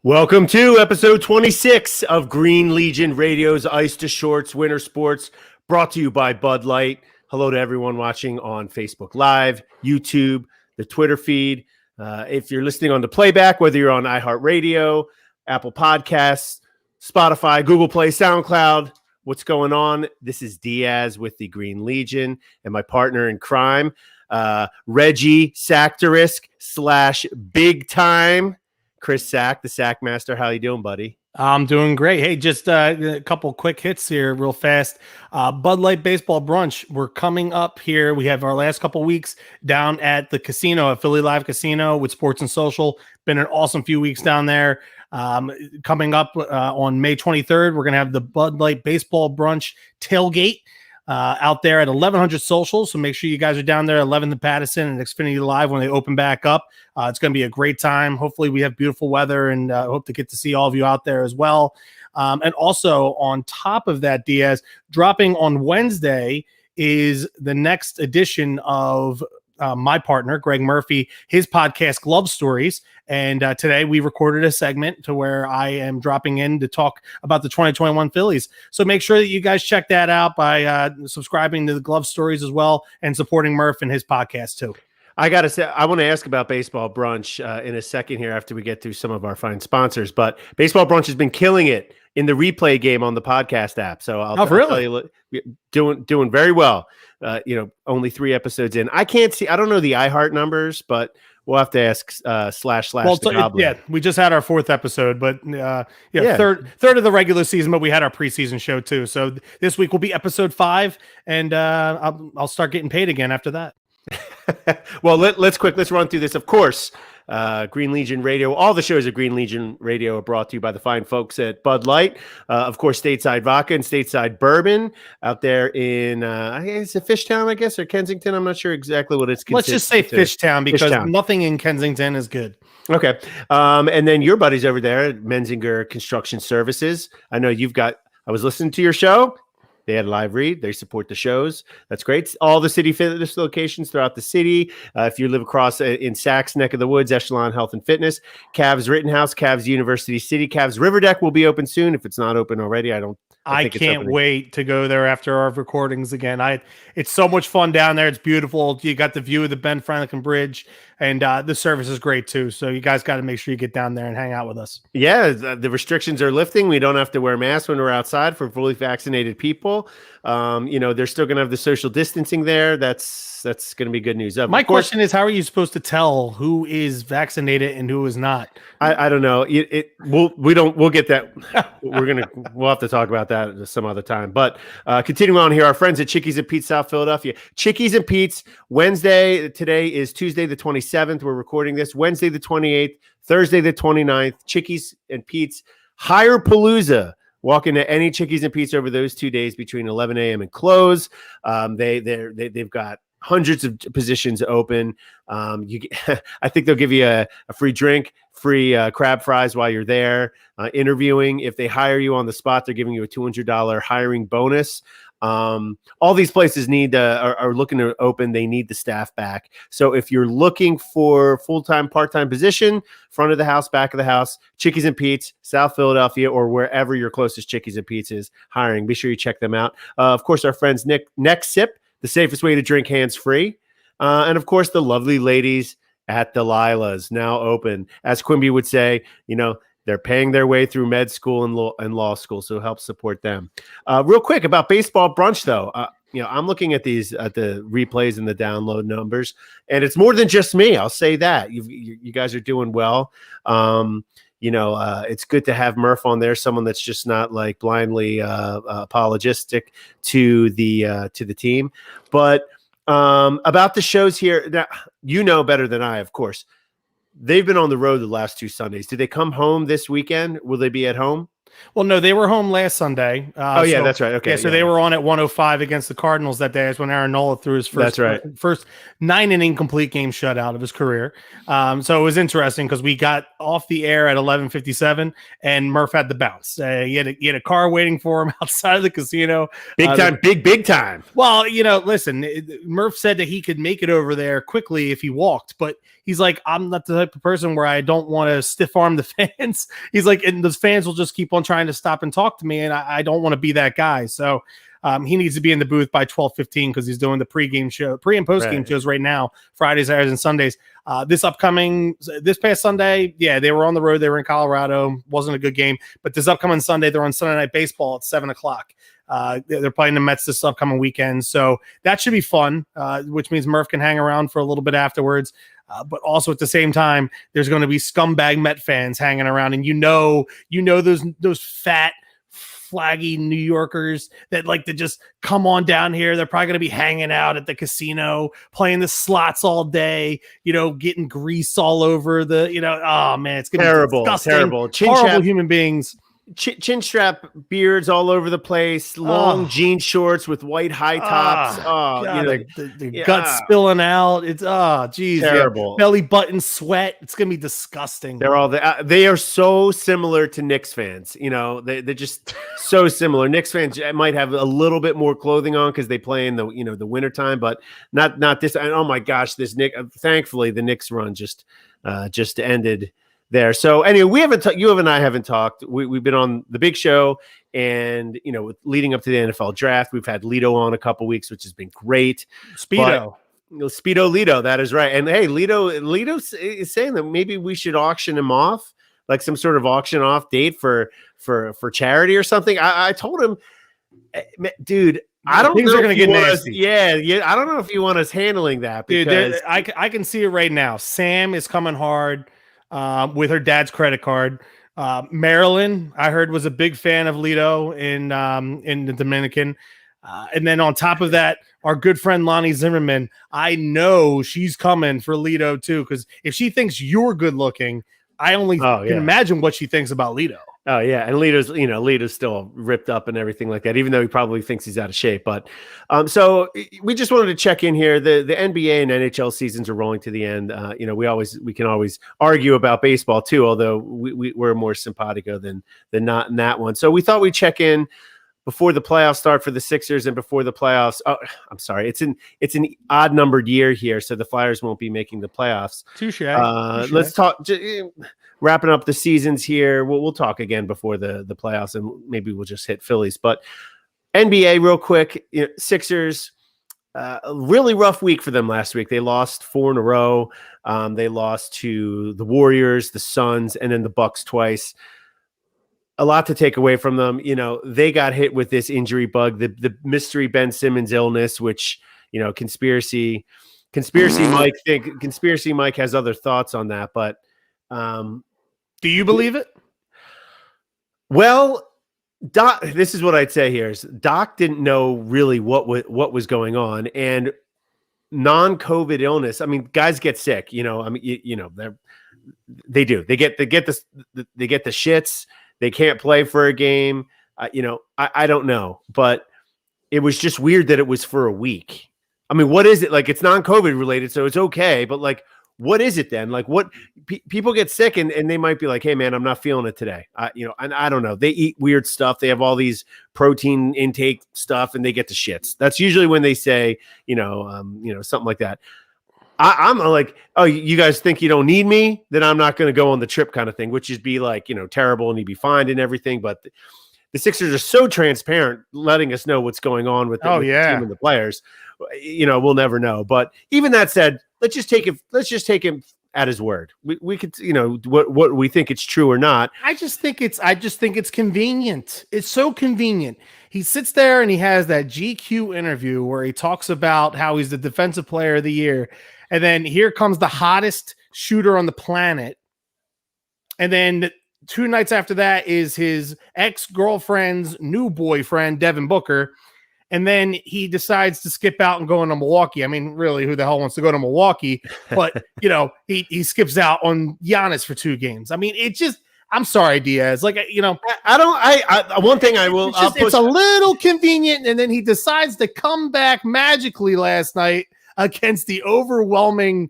Welcome to episode 26 of Green Legion Radio's Ice to Shorts Winter Sports, brought to you by Bud Light. Hello to everyone watching on Facebook Live, YouTube, the Twitter feed. If you're listening on the playback, whether you're on iHeartRadio, Apple Podcasts, Spotify, Google Play, SoundCloud, what's going on? This is Diaz with the Green Legion and my partner in crime, Reggie Sackterisk / Big Time. Chris Sack, the Sack Master. How you doing, buddy? I'm doing great. Hey, just a couple quick hits here real fast. Bud Light Baseball Brunch. We're coming up here. We have our last couple weeks down at the casino, at Philly Live Casino with Sports and Social. Been an awesome few weeks down there. Coming up on May 23rd, we're going to have the Bud Light Baseball Brunch tailgate out there at 1100 Social. So make sure you guys are down there, 11th and Patterson and Xfinity Live when they open back up. It's going to be a great time. Hopefully we have beautiful weather and hope to get to see all of you out there as well. And also on top of that, Diaz, dropping on Wednesday is the next edition of my partner, Greg Murphy, his podcast, Glove Stories. And today we recorded a segment to where I am dropping in to talk about the 2021 Phillies. So make sure that you guys check that out by subscribing to the Glove Stories as well and supporting Murph and his podcast too. I got to say, I want to ask about Baseball Brunch in a second here after we get through some of our fine sponsors. But Baseball Brunch has been killing it in the replay game on the podcast app. So I'll tell you, doing very well. Only 3 episodes in. I can't see. I don't know the iHeart numbers, but we'll have to ask / the Goblin. Yeah, we just had our 4th episode, but third of the regular season, but we had our preseason show too. So this week will be episode 5, and I'll start getting paid again after that. Well, let's run through this. Of course, Green Legion Radio, all the shows of Green Legion Radio are brought to you by the fine folks at Bud Light. Of course, Stateside Vodka and Stateside Bourbon out there in, I guess it's Fishtown, I guess, or Kensington. I'm not sure exactly what it's considered. Let's just say Fishtown because nothing in Kensington is good. Okay. And then your buddies over there at Menzinger Construction Services. I know I was listening to your show. They had a live read. They support the shows. That's great. All the City Fitness locations throughout the city. If you live across in Sack's neck of the woods, Echelon Health and Fitness, Cavs Rittenhouse, Cavs University City, Cavs River Deck will be open soon. If it's not open already, I can't wait to go there after our recordings again. It's so much fun down there. It's beautiful. You got the view of the Ben Franklin Bridge, and the service is great too. So you guys got to make sure you get down there and hang out with us. Yeah, the restrictions are lifting. We don't have to wear masks when we're outside for fully vaccinated people. They're still going to have the social distancing there. That's going to be good news. My question is, how are you supposed to tell who is vaccinated and who is not? I don't know. We'll get that. We'll have to talk about that some other time. But continuing on here, our friends at Chickies and Pete's, South Philadelphia. Chickies and Pete's, Wednesday. Today is Tuesday the 27th. We're recording this. Wednesday the 28th, Thursday the 29th. Chickies and Pete's Hire Palooza. Walk into any Chickies and Pete's over those 2 days between 11 a.m. and close. They've got hundreds of positions open. I think they'll give you a free drink, free crab fries while you're there interviewing. If they hire you on the spot, they're giving you a $200 hiring bonus. All these places are looking to open. They need the staff back. So if you're looking for full-time, part-time position, front of the house, back of the house, Chickies and Pete's, South Philadelphia, or wherever your closest Chickies and Pete's is hiring, be sure you check them out. Of course, our friends Next Sip, the safest way to drink hands-free. And of course, the lovely ladies at Delilah's, now open. As Quimby would say, they're paying their way through med school and law school, so help support them. Real quick about Baseball Brunch, though. I'm looking at the replays and the download numbers, and it's more than just me. I'll say that. You guys are doing well. It's good to have Murph on there, someone that's just not like blindly apologistic to the team. But about the shows here, now, better than I, of course. They've been on the road the last 2 Sundays. Did they come home this weekend? Will they be at home? Well, no, they were home last Sunday. That's right. Okay. So they were on at 105 against the Cardinals that day. That's when Aaron Nola threw his first 9-inning complete game shutout of his career. So it was interesting because we got off the air at 11:57 and Murph had the bounce. He had a car waiting for him outside of the casino. Big time. Well, listen, Murph said that he could make it over there quickly if he walked, but he's like, I'm not the type of person where I don't want to stiff arm the fans. He's like, and the fans will just keep on trying to stop and talk to me, and I don't want to be that guy. So he needs to be in the booth by 12:15 because he's doing the pre and post game shows right now, Fridays, Saturdays, and Sundays. This past Sunday, yeah, they were on the road. They were in Colorado. Wasn't a good game, but this upcoming Sunday, they're on Sunday Night Baseball at 7:00. They're playing the Mets this upcoming weekend, so that should be fun. Which means Murph can hang around for a little bit afterwards. But also at the same time, there's going to be scumbag Met fans hanging around, and you know those fat, flaggy New Yorkers that like to just come on down here. They're probably going to be hanging out at the casino, playing the slots all day, getting grease all over the, oh man, it's going to be disgusting. Terrible. Horrible human beings. Chin strap beards all over the place, long jean shorts with white high tops. The guts spilling out. It's geez, terrible. Yeah. Belly button sweat. It's gonna be disgusting. They are so similar to Knicks fans. They're just so similar. Knicks fans might have a little bit more clothing on because they play in the the wintertime, but not this. Oh my gosh, this thankfully the Knicks run just ended there. So anyway, you and I haven't talked. We've been on the big show, and leading up to the NFL draft, we've had Lito on a couple weeks, which has been great. Speedo Lito, that is right. And hey, Lito is saying that maybe we should auction him off, like some sort of auction off date for charity or something. I told him, dude, I don't Things know are going to get nasty. Yeah. I don't know if you want us handling that, because dude, I can see it right now. Sam is coming hard. With her dad's credit card. Marilyn, I heard, was a big fan of Lito in the Dominican. And then on top of that, our good friend Lonnie Zimmerman, I know she's coming for Lito too, because if she thinks you're good looking, I only can imagine what she thinks about Lito. Oh yeah, and Lito's still ripped up and everything like that, even though he probably thinks he's out of shape. But so we just wanted to check in here. The NBA and NHL seasons are rolling to the end. We can always argue about baseball too, although we're more simpatico than not in that one. So we thought we'd check in before the playoffs start for the Sixers and before the playoffs. Oh, I'm sorry, it's an odd numbered year here, so the Flyers won't be making the playoffs. Touche. Let's talk. Wrapping up the seasons here. We'll talk again before the playoffs, and maybe we'll just hit Phillies. But NBA real quick, Sixers, a really rough week for them last week. They lost 4 in a row. They lost to the Warriors, the Suns, and then the Bucks twice. A lot to take away from them. They got hit with this injury bug, the mystery Ben Simmons illness, which, conspiracy Mike has other thoughts on that, but do you believe it? Well, Doc, this is what I'd say here is Doc didn't know really what was going on, and non-COVID illness. I mean, guys get sick, they do. They get the shits. They can't play for a game. I don't know, but it was just weird that it was for a week. I mean, what is it? Like, it's non-COVID related, so it's okay, but like, what is it then? Like, what people get sick and they might be like, hey man, I'm not feeling it today. And I don't know. They eat weird stuff. They have all these protein intake stuff and they get the shits. That's usually when they say, something like that. I'm like, oh, you guys think you don't need me? Then I'm not going to go on the trip kind of thing, which is be like, terrible and you'd be fined and everything. But the Sixers are so transparent, letting us know what's going on with the team and the players. We'll never know. But even that said, let's just take him at his word. We could, what we think it's true or not. I just think it's convenient. It's so convenient. He sits there and he has that GQ interview where he talks about how he's the defensive player of the year. And then here comes the hottest shooter on the planet. And then 2 nights after that is his ex-girlfriend's new boyfriend, Devin Booker. And then he decides to skip out and go into Milwaukee. I mean, really, who the hell wants to go to Milwaukee? But, he skips out on Giannis for 2 games. I mean, I'm sorry, Diaz. Like, one thing I will, it's a little convenient. And then he decides to come back magically last night against the overwhelming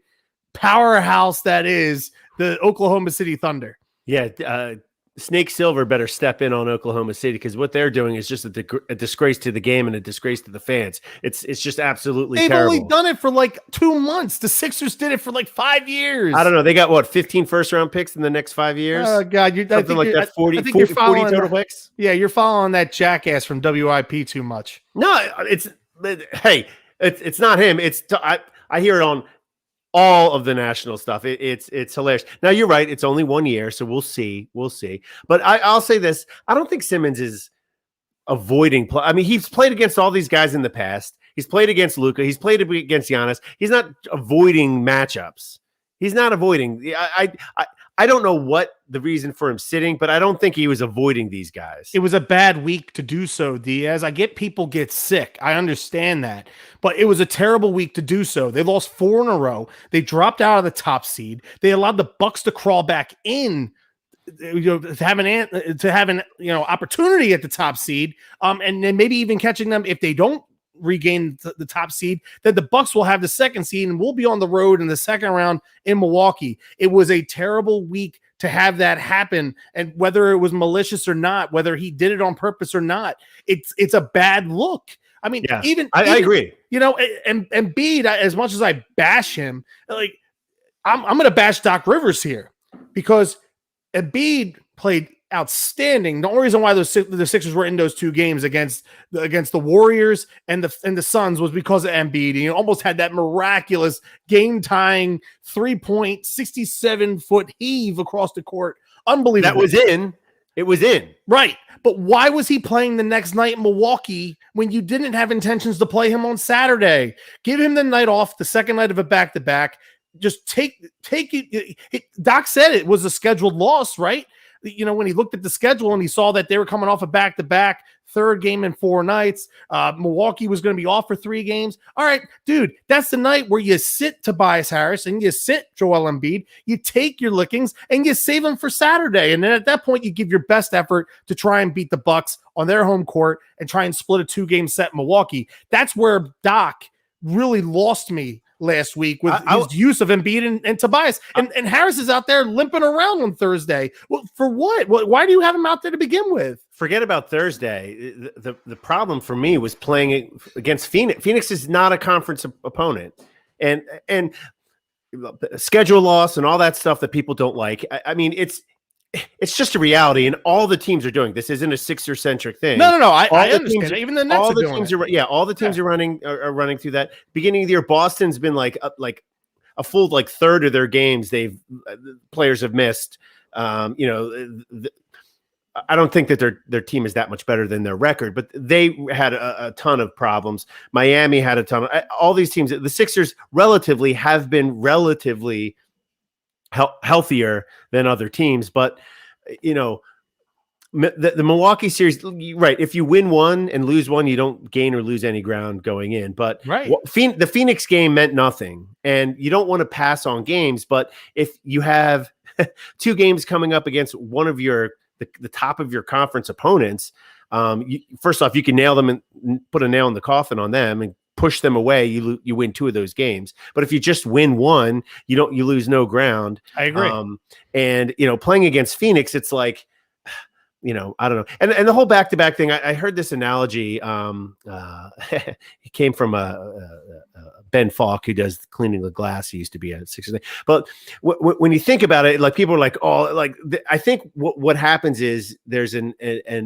powerhouse that is the Oklahoma City Thunder. Yeah. Snake Silver better step in on Oklahoma City, because what they're doing is just a disgrace to the game and a disgrace to the fans. It's just absolutely They've terrible. only done it for like 2 months. The Sixers did it for like 5 years. I don't know. They got what, 15 first-round picks in the next 5 years? Oh God, Something like that. 40 total picks. Yeah, you're following that jackass from WIP too much. No, it's not him. I hear it on all of the national stuff. It's hilarious. Now you're right. It's only 1 year, so we'll see. But I'll say this: I don't think Simmons is avoiding play. I mean, he's played against all these guys in the past. He's played against Luka. He's played against Giannis. He's not avoiding matchups. He's not avoiding. I don't know what the reason for him sitting, but I don't think he was avoiding these guys. It was a bad week to do so, Diaz. I get people get sick. I understand that. But it was a terrible week to do so. They lost 4 in a row. They dropped out of the top seed. They allowed the Bucks to crawl back in, to have an opportunity at the top seed. And then maybe even catching them if they don't regain the top seed, then the Bucks will have the second seed and we'll be on the road in the second round in Milwaukee. It was a terrible week to have that happen, and whether it was malicious or not, whether he did it on purpose or not, it's a bad look. I mean, yeah, I agree. And Embiid, as much as I bash him, like I'm going to bash Doc Rivers here, because Embiid played outstanding. The only reason why the Sixers were in those 2 games against the Warriors and the Suns was because of Embiid. He almost had that miraculous game-tying 3-point, 67-foot heave across the court. Unbelievable. That was in. It was in. Right. But why was he playing the next night in Milwaukee when you didn't have intentions to play him on Saturday? Give him the night off, the second night of a back-to-back. Just take it. Doc said it was a scheduled loss, right? When he looked at the schedule and he saw that they were coming off a back-to-back, 3rd game in 4 nights, Milwaukee was going to be off for 3 games. All right, dude, that's the night where you sit Tobias Harris and you sit Joel Embiid, you take your lickings and you save them for Saturday. And then at that point, you give your best effort to try and beat the Bucks on their home court and try and split a 2-game set in Milwaukee. That's where Doc really lost me last week with his use of Embiid and Tobias. And Harris is out there limping around on Thursday. Well, for what? Why do you have him out there to begin with? Forget about Thursday. The problem for me was playing against Phoenix. Phoenix is not a conference opponent. And schedule loss and all that stuff that people don't like. I mean, it's just a reality, and all the teams are doing this. Isn't a Sixer-centric thing. No. I understand. Even the Nets all are the doing teams it. all the teams are running through that. Beginning of the year, Boston's been like a full third of their games players have missed. I don't think that their team is that much better than their record, but they had a ton of problems. Miami had a ton of all these teams. The Sixers have been relatively healthier than other teams, but the Milwaukee series, right? If you win one and lose one, you don't gain or lose any ground going in. But right, the Phoenix game meant nothing, and you don't want to pass on games. But if you have 2 games coming up against one of the top of your conference opponents, first off, you can nail them and put a nail in the coffin on them and push them away. You win 2 of those games. But if you just win one, you lose no ground. I agree. And playing against Phoenix, it's like, I don't know. And the whole back-to-back thing, I heard this analogy. It came from Ben Falk, who does cleaning the glass. He used to be a Sixers. But when you think about it, people are like, I think what happens is there's an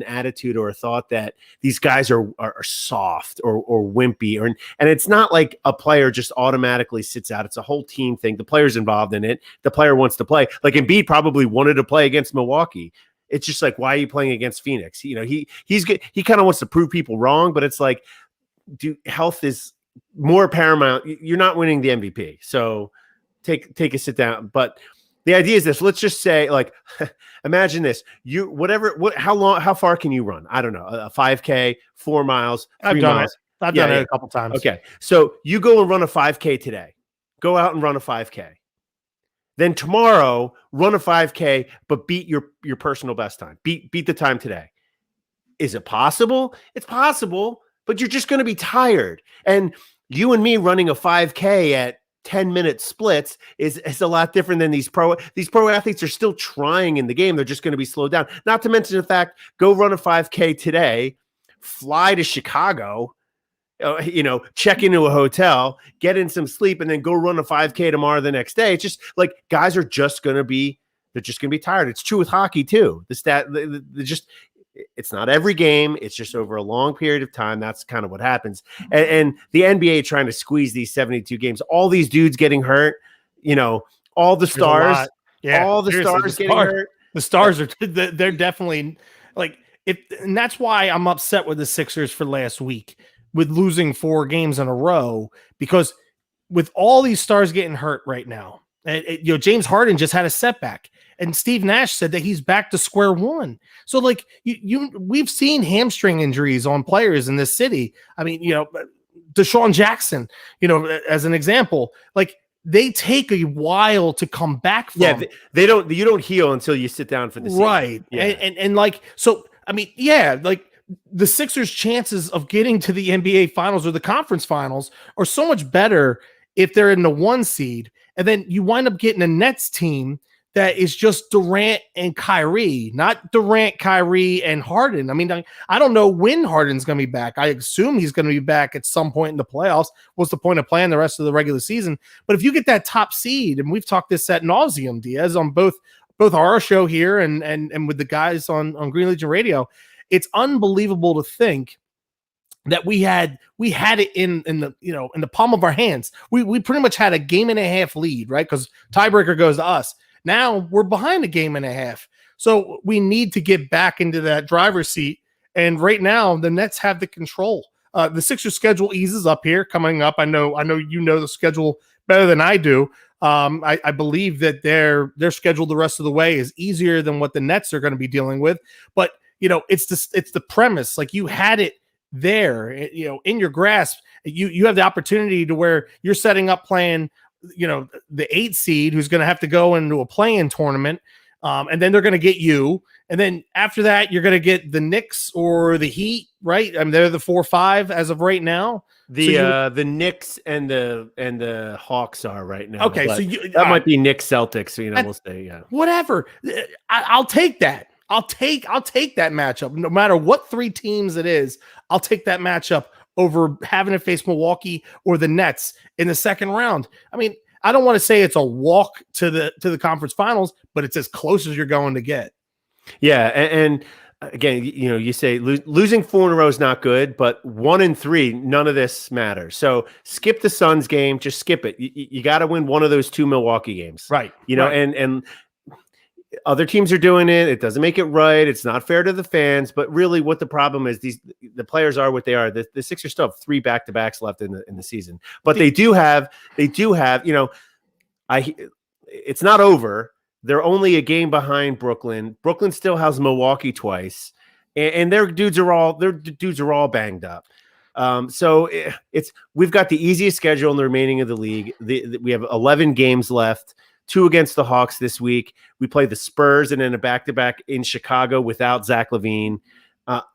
attitude or a thought that these guys are soft or wimpy, and it's not like a player just automatically sits out. It's a whole team thing. The player's involved in it. The player wants to play. Like Embiid probably wanted to play against Milwaukee. It's just like, why are you playing against Phoenix? He's good. He kind of wants to prove people wrong, but it's like, health is more paramount. You're not winning the MVP, so take a sit down. But the idea is this: let's just say, imagine this: how far can you run? I don't know, a 5K, 4 miles, 3 miles. I've done it a couple times. Okay, so you go and run a 5K today. Go out and run a 5K. Then tomorrow, run a 5K, but beat your personal best time. Beat the time today. Is it possible? It's possible, but you're just going to be tired. And you and me running a 5K at 10-minute splits is a lot different than these pro athletes are still trying in the game. They're just going to be slowed down. Not to mention the fact, go run a 5K today, fly to Chicago, check into a hotel, get in some sleep, and then go run a 5K tomorrow the next day. It's just like guys are just going to be tired. It's true with hockey too. It's not every game. It's just over a long period of time. That's kind of what happens. And the NBA trying to squeeze these 72 games, all these dudes getting hurt, all the stars, all the stars getting hurt. The stars they're definitely like, and that's why I'm upset with the Sixers for last week with losing 4 games in a row, because with all these stars getting hurt right now, James Harden just had a setback. And Steve Nash said that he's back to square one. So like we've seen hamstring injuries on players in this city. I mean, Deshaun Jackson, as an example, like they take a while to come back from. Yeah, you don't heal until you sit down for the season. Right. Yeah. And like, so, I mean, yeah, like the Sixers' chances of getting to the NBA finals or the conference finals are so much better if they're in the 1 seed. And then you wind up getting a Nets team that is just Durant and Kyrie, not Durant, Kyrie, and Harden. I mean, I don't know when Harden's going to be back. I assume he's going to be back at some point in the playoffs. What's the point of playing the rest of the regular season? But if you get that top seed, and we've talked this ad nauseum, Diaz, on both our show here and with the guys on Green Legion Radio, it's unbelievable to think that we had it in the palm of our hands. We pretty much had a game and a half lead, right? Because tiebreaker goes to us. Now we're behind a game and a half. So we need to get back into that driver's seat. And right now the Nets have the control. The Sixers schedule eases up here coming up. I know the schedule better than I do. I believe that their schedule the rest of the way is easier than what the Nets are going to be dealing with. But it's the premise. Like you had it there, in your grasp. You have the opportunity to where you're setting up playing the 8 seed who's going to have to go into a play-in tournament. And then they're going to get you. And then after that, you're going to get the Knicks or the Heat, right? I mean, they're the 4-5 as of right now. The Knicks and the Hawks are right now. Okay. So that might be Knicks Celtics. We'll say, yeah, whatever. I'll take that. I'll take that matchup. No matter what 3 teams it is, I'll take that matchup over having to face Milwaukee or the Nets in the second round. I mean, I don't want to say it's a walk to the conference finals, but it's as close as you're going to get. Yeah. And again, you say losing 4 in a row is not good, but 1 and 3, none of this matters. So skip the Suns game, just skip it. You got to win one of those 2 Milwaukee games. Right. Right. And other teams are doing it. It doesn't make it right. It's not fair to the fans. But really, what the problem is, the players are what they are. The Sixers still have 3 back-to-backs left in the season, but they do have. It's not over. They're only a game behind Brooklyn. Brooklyn still has Milwaukee twice, and their dudes are all banged up. So we've got the easiest schedule in the remaining of the league. We have 11 games left. 2 against the Hawks this week. We play the Spurs and then a back-to-back in Chicago without Zach LaVine.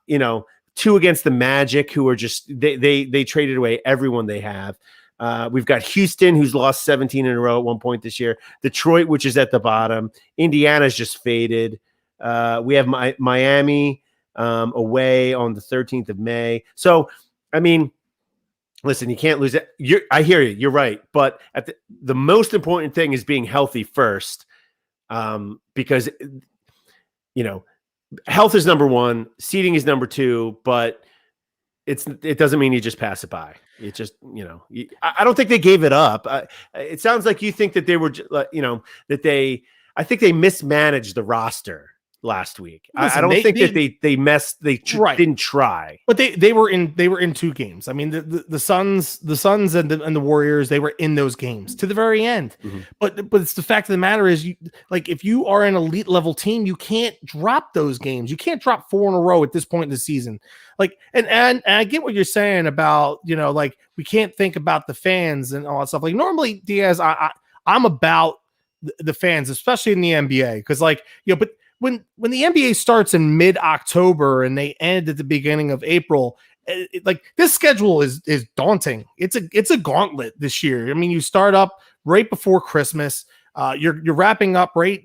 2 against the Magic, who are just they traded away everyone they have. We've got Houston, who's lost 17 in a row at one point this year. Detroit, which is at the bottom. Indiana's just faded. We have Miami away on the 13th of May. So, I mean, listen, you can't lose it. I hear you. You're right. But at the most important thing is being healthy first, because, health is number 1, seeding is number 2, but it doesn't mean you just pass it by. It just, I don't think they gave it up. It sounds like you think that they were, I think they mismanaged the roster last week. Listen, I don't think they didn't try. But they were in 2 games. I mean, the Suns and the Warriors, they were in those games to the very end. Mm-hmm. But it's the fact of the matter is, if you are an elite level team, you can't drop those games. You can't drop 4 in a row at this point in the season. And I get what you're saying about, we can't think about the fans and all that stuff. Like normally, Diaz, I'm about the fans, especially in the NBA, because but when the NBA starts in mid-October and they end at the beginning of April, like this schedule is daunting. It's a gauntlet this year. I mean, you start up right before Christmas. You're wrapping up right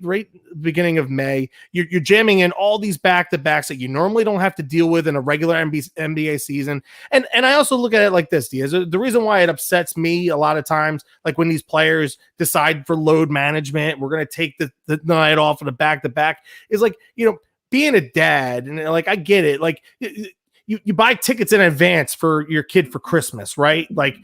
beginning of May. You're jamming in all these back-to-backs that you normally don't have to deal with in a regular NBA season. And I also look at it like this, Diaz. The reason why it upsets me a lot of times, like when these players decide for load management, we're going to take the night off of the back-to-back, is like, being a dad, and like I get it, like you buy tickets in advance for your kid for Christmas, right? Like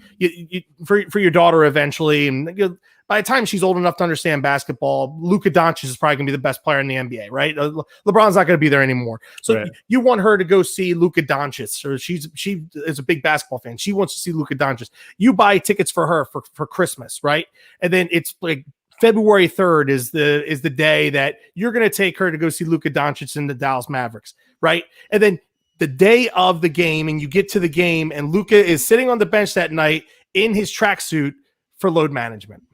for your daughter eventually, and by the time she's old enough to understand basketball, Luka Doncic is probably going to be the best player in the NBA, right? LeBron's not going to be there anymore. So right. You want her to go see Luka Doncic, or she is a big basketball fan. She wants to see Luka Doncic. You buy tickets for her for Christmas, right? And then it's like February 3rd is the day that you're going to take her to go see Luka Doncic in the Dallas Mavericks, right? And then the day of the game, and you get to the game, and Luka is sitting on the bench that night in his tracksuit for load management.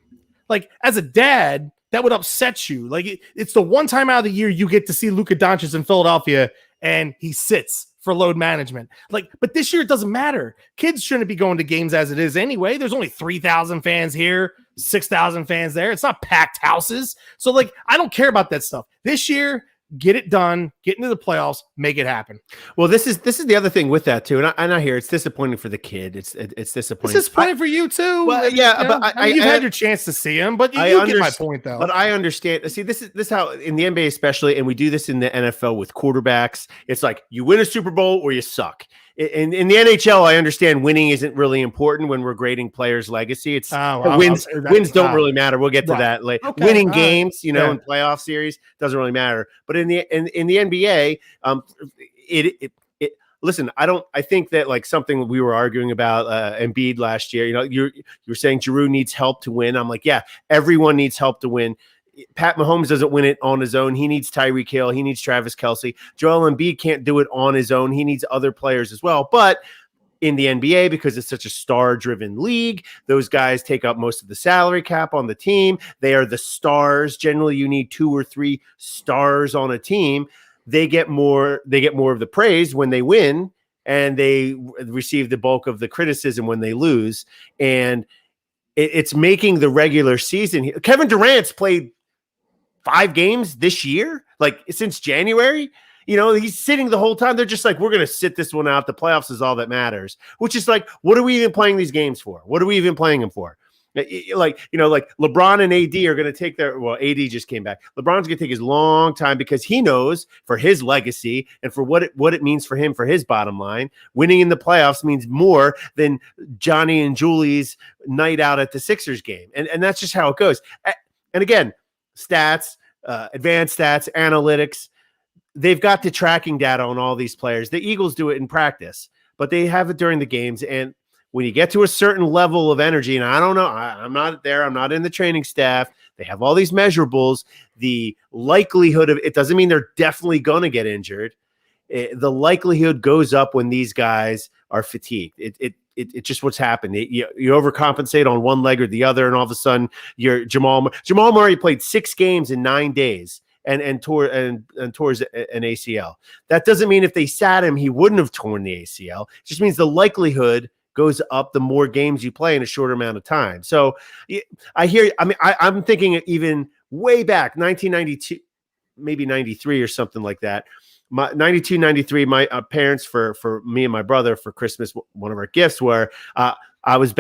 Like, as a dad, that would upset you. Like, it's the one time out of the year you get to see Luka Doncic in Philadelphia, and he sits for load management. Like, but this year it doesn't matter. Kids shouldn't be going to games as it is anyway. There's only 3,000 fans here, 6,000 fans there. It's not packed houses. So, like, I don't care about that stuff. This year, get it done, get into the playoffs, make it happen. Well, this is the other thing with that too, and I hear it's disappointing for the kid. It's disappointing. It's disappointing for you too. Well, yeah, but you've had your chance to see him, but you get my point though. But I understand. See, this is how in the NBA especially, and we do this in the NFL with quarterbacks. It's like you win a Super Bowl or you suck. In the NHL, I understand winning isn't really important when we're grading players' legacy. It's wins don't really matter. We'll get to that later. Okay, winning games, in playoff series doesn't really matter. But in the NBA, listen, I think that like something we were arguing about Embiid last year. You were saying Giroux needs help to win. I'm like, yeah, everyone needs help to win. Pat Mahomes doesn't win it on his own. He needs Tyreek Hill. He needs Travis Kelce. Joel Embiid can't do it on his own. He needs other players as well. But in the NBA, because it's such a star-driven league, those guys take up most of the salary cap on the team. They are the stars. Generally, you need 2 or 3 stars on a team. They get more of the praise when they win, and they receive the bulk of the criticism when they lose. And it's making the regular season. Kevin Durant's played 5 games this year, like since January. He's sitting the whole time. They're just like, we're going to sit this one out. The playoffs is all that matters, which is like, what are we even playing these games for? What are we even playing them for? Like LeBron and AD are going to take AD just came back. LeBron's going to take his long time because he knows for his legacy and for what it means for him, for his bottom line, winning in the playoffs means more than Johnny and Julie's night out at the Sixers game. And that's just how it goes. And again, stats, advanced stats, analytics, they've got the tracking data on all these players. The Eagles do it in practice, but they have it during the games. And when you get to a certain level of energy, and I don't know, I'm not there, I'm not in the training staff, they have all these measurables, the likelihood of it doesn't mean they're definitely going to get injured. The likelihood goes up when these guys are fatigued. It's just what's happened. You overcompensate on one leg or the other, and all of a sudden you're Jamal Murray played 6 games in 9 days and tore an ACL. That doesn't mean if they sat him, he wouldn't have torn the ACL. It just means the likelihood goes up the more games you play in a shorter amount of time. So I hear, I'm thinking even way back, 1992, maybe 93 or something like that. 92, 93, my parents for me and my brother for Christmas, one of our gifts were I was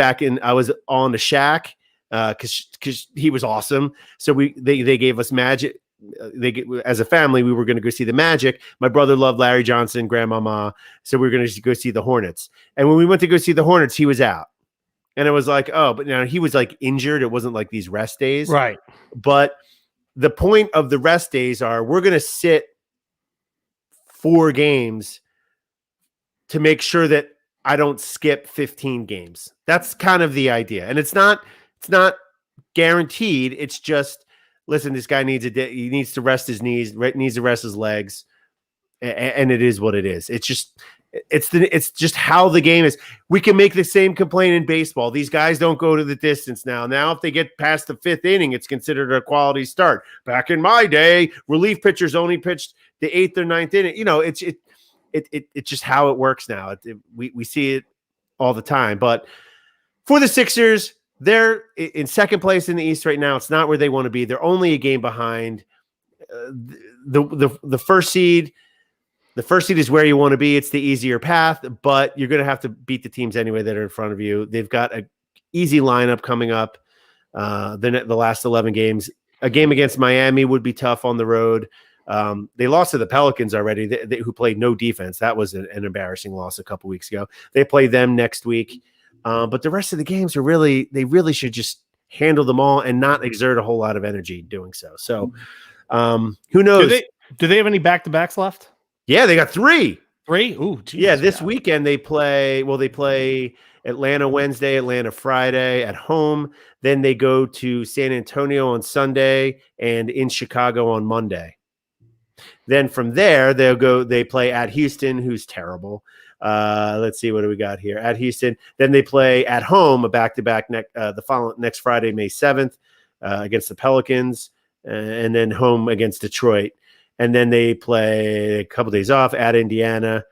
on the Shack because he was awesome. So they gave us Magic. As a family, we were going to go see the Magic. My brother loved Larry Johnson, Grandmama, so we were going to go see the Hornets. And when we went to go see the Hornets, he was out, and it was like, oh, but now he was like injured. It wasn't like these rest days, right? But the point of the rest days are we're going to sit 4 games to make sure that I don't skip 15 games. That's kind of the idea, and it's not guaranteed. It's just, listen, this guy needs he needs to rest his knees, needs to rest his legs, and it is what it is. It's just how the game is. We can make the same complaint in baseball. These guys don't go to the distance now. Now, if they get past the 5th inning, it's considered a quality start. Back in my day, relief pitchers only pitched the 8th or 9th inning. it's just how it works now. We see it all the time. But for the Sixers, they're in second place in the East right now. It's not where they want to be. They're only a game behind the first seed. The first seed is where you want to be. It's the easier path, but you're going to have to beat the teams anyway that are in front of you. They've got an easy lineup coming up. The last 11 games. A game against Miami would be tough on the road. They lost to the Pelicans already, who played no defense. That was an embarrassing loss a couple weeks ago. They play them next week. But the rest of the games they really should just handle them all and not exert a whole lot of energy doing so. So who knows? Do they have any back-to-backs left? Yeah, they got 3. 3? Ooh, geez, yeah, this weekend they play Atlanta Wednesday, Atlanta Friday at home. Then they go to San Antonio on Sunday and in Chicago on Monday. Then from there, they play at Houston, who's terrible. Let's see, what do we got here? At Houston. Then they play at home, a back-to-back next Friday, May 7th, against the Pelicans, and then home against Detroit. And then they play a couple days off at Indiana,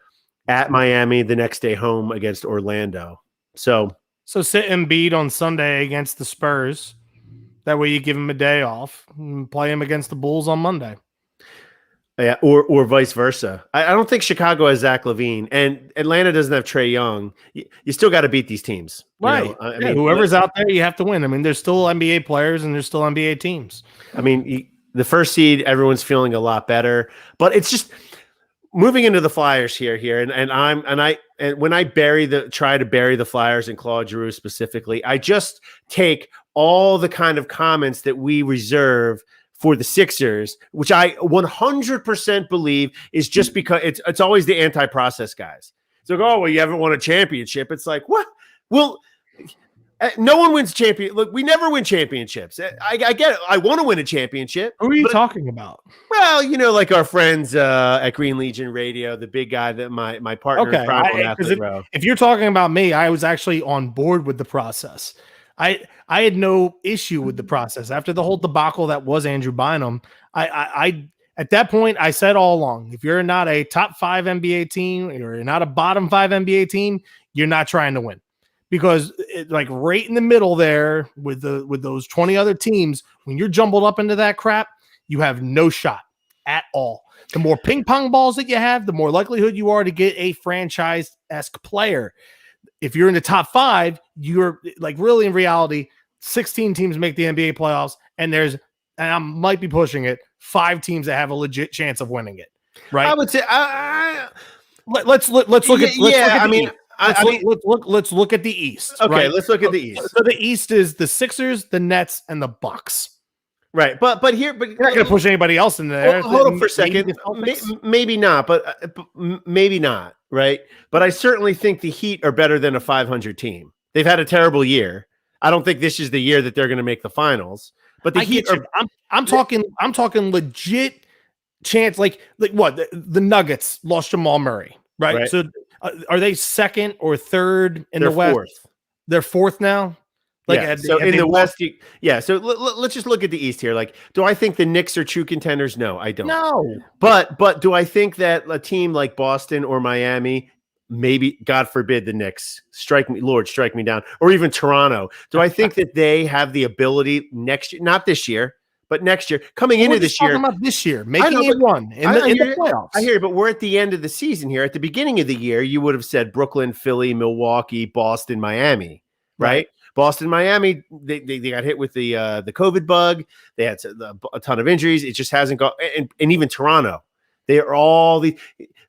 at Miami, the next day home against Orlando. So sit Embiid on Sunday against the Spurs. That way you give him a day off and play him against the Bulls on Monday. Yeah, or vice versa. I don't think Chicago has Zach LaVine, and Atlanta doesn't have Trae Young. You still got to beat these teams. Right. I mean, whoever's out there, you have to win. I mean, there's still NBA players and there's still NBA teams. I mean, the first seed, everyone's feeling a lot better, but it's just moving into the Flyers here, and when I try to bury the Flyers and Claude Giroux specifically, I just take all the kind of comments that we reserve for the Sixers, which I 100% believe is just because it's always the anti-process guys. It's like, oh, well, you haven't won a championship. It's like, what? Well, no one wins champion. Look, we never win championships. I get it. I want to win a championship. Who are you talking about? Well, like our friends at Green Legion Radio, the big guy that my partner. Okay, if you're talking about me, I was actually on board with the process. I had no issue with the process after the whole debacle that was Andrew Bynum. I at that point I said all along, if you're not a top 5 NBA team or you're not a bottom 5 NBA team, you're not trying to win. Because like right in the middle there with those 20 other teams, when you're jumbled up into that crap, you have no shot at all. The more ping pong balls that you have, the more likelihood you are to get a franchise-esque player. If you're in the top 5, you're like really in reality, 16 teams make the NBA playoffs, and I might be pushing it, 5 teams that have a legit chance of winning it. Right? I would say let's look at Let's look at the East. Okay, right? Let's look at the East. So the East is the Sixers, the Nets, and the Bucks. Right, but you're not going to push anybody else in there. Hold on for a second. Maybe not, but maybe not. Right, but I certainly think the Heat are better than a 500 team. They've had a terrible year. I don't think this is the year that they're going to make the finals. But the Heat are. I'm talking legit chance. Like what? The Nuggets lost Jamal Murray. Right. So are they second or third in the West? Fourth. They're fourth now. So in the West, So let's just look at the East here. Like, do I think the Knicks are true contenders? No, I don't. No. But do I think that a team like Boston or Miami, maybe, God forbid, the Knicks, strike me down, or even Toronto, do I think that they have the ability next year, not this year, but next year, coming into this year, about this year, making a run in the playoffs? I hear you, but we're at the end of the season here. At the beginning of the year, you would have said Brooklyn, Philly, Milwaukee, Boston, Miami, right? Boston, Miami, they got hit with the COVID bug. They had a ton of injuries. It just hasn't gone. And even Toronto, they are all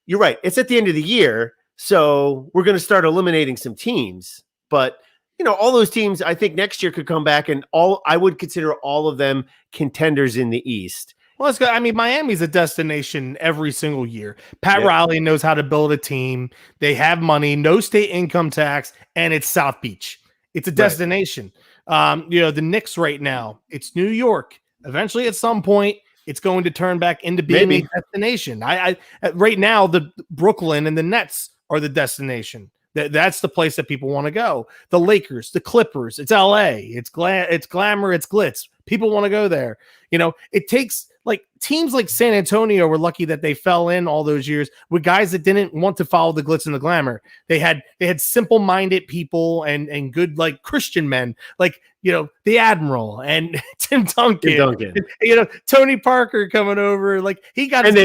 you're right. It's at the end of the year, so we're going to start eliminating some teams. But all those teams, I think next year could come back, and I would consider all of them contenders in the East. Well, let's go. I mean, Miami's a destination every single year. Pat Riley knows how to build a team. They have money, no state income tax, and it's South Beach. It's a destination. The Knicks right now, it's New York. Eventually, at some point, it's going to turn back into being a destination. I right now, the Brooklyn and the Nets are the destination. That's the place that people want to go. The Lakers, the Clippers, it's LA. It's glamour, it's glitz. People want to go there. It takes like teams like San Antonio were lucky that they fell in all those years with guys that didn't want to follow the glitz and the glamour. They had simple-minded people and good like Christian men, like the Admiral and Tim Duncan. And, Tony Parker coming over, like he got and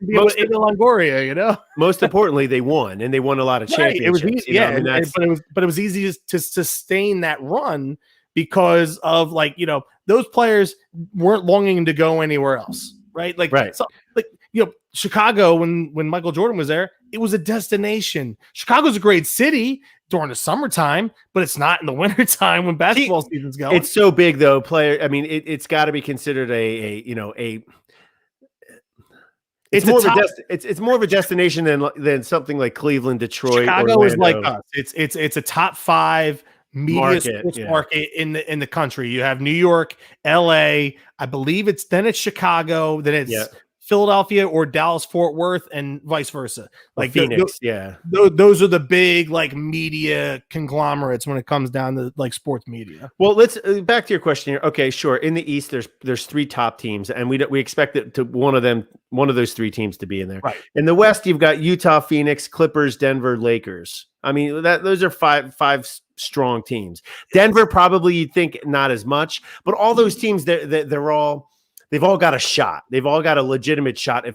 most Longoria, most importantly, they won and they won a lot of championships. It was easy, but it was easy to sustain that run because of those players weren't longing to go anywhere else, right? So, Chicago when Michael Jordan was there, it was a destination. Chicago's a great city during the summertime, but it's not in the wintertime when basketball season's going. It's so big though, it's got to be considered it's more of a destination than something like Cleveland, Detroit. Chicago is like us. It's a top 5 media sports market in the country. You have New York, LA, I believe it's Chicago, then it's Philadelphia or Dallas, Fort Worth, and vice versa. Like Phoenix, those are the big media conglomerates when it comes down to sports media. Well, let's back to your question here. Okay, sure. In the East, there's 3 top teams, and we expect it to one of those 3 teams to be in there. Right. In the West, you've got Utah, Phoenix, Clippers, Denver, Lakers. I mean, those are five strong teams. Denver probably you'd think not as much, but all those teams they've all got a shot. They've all got a legitimate shot.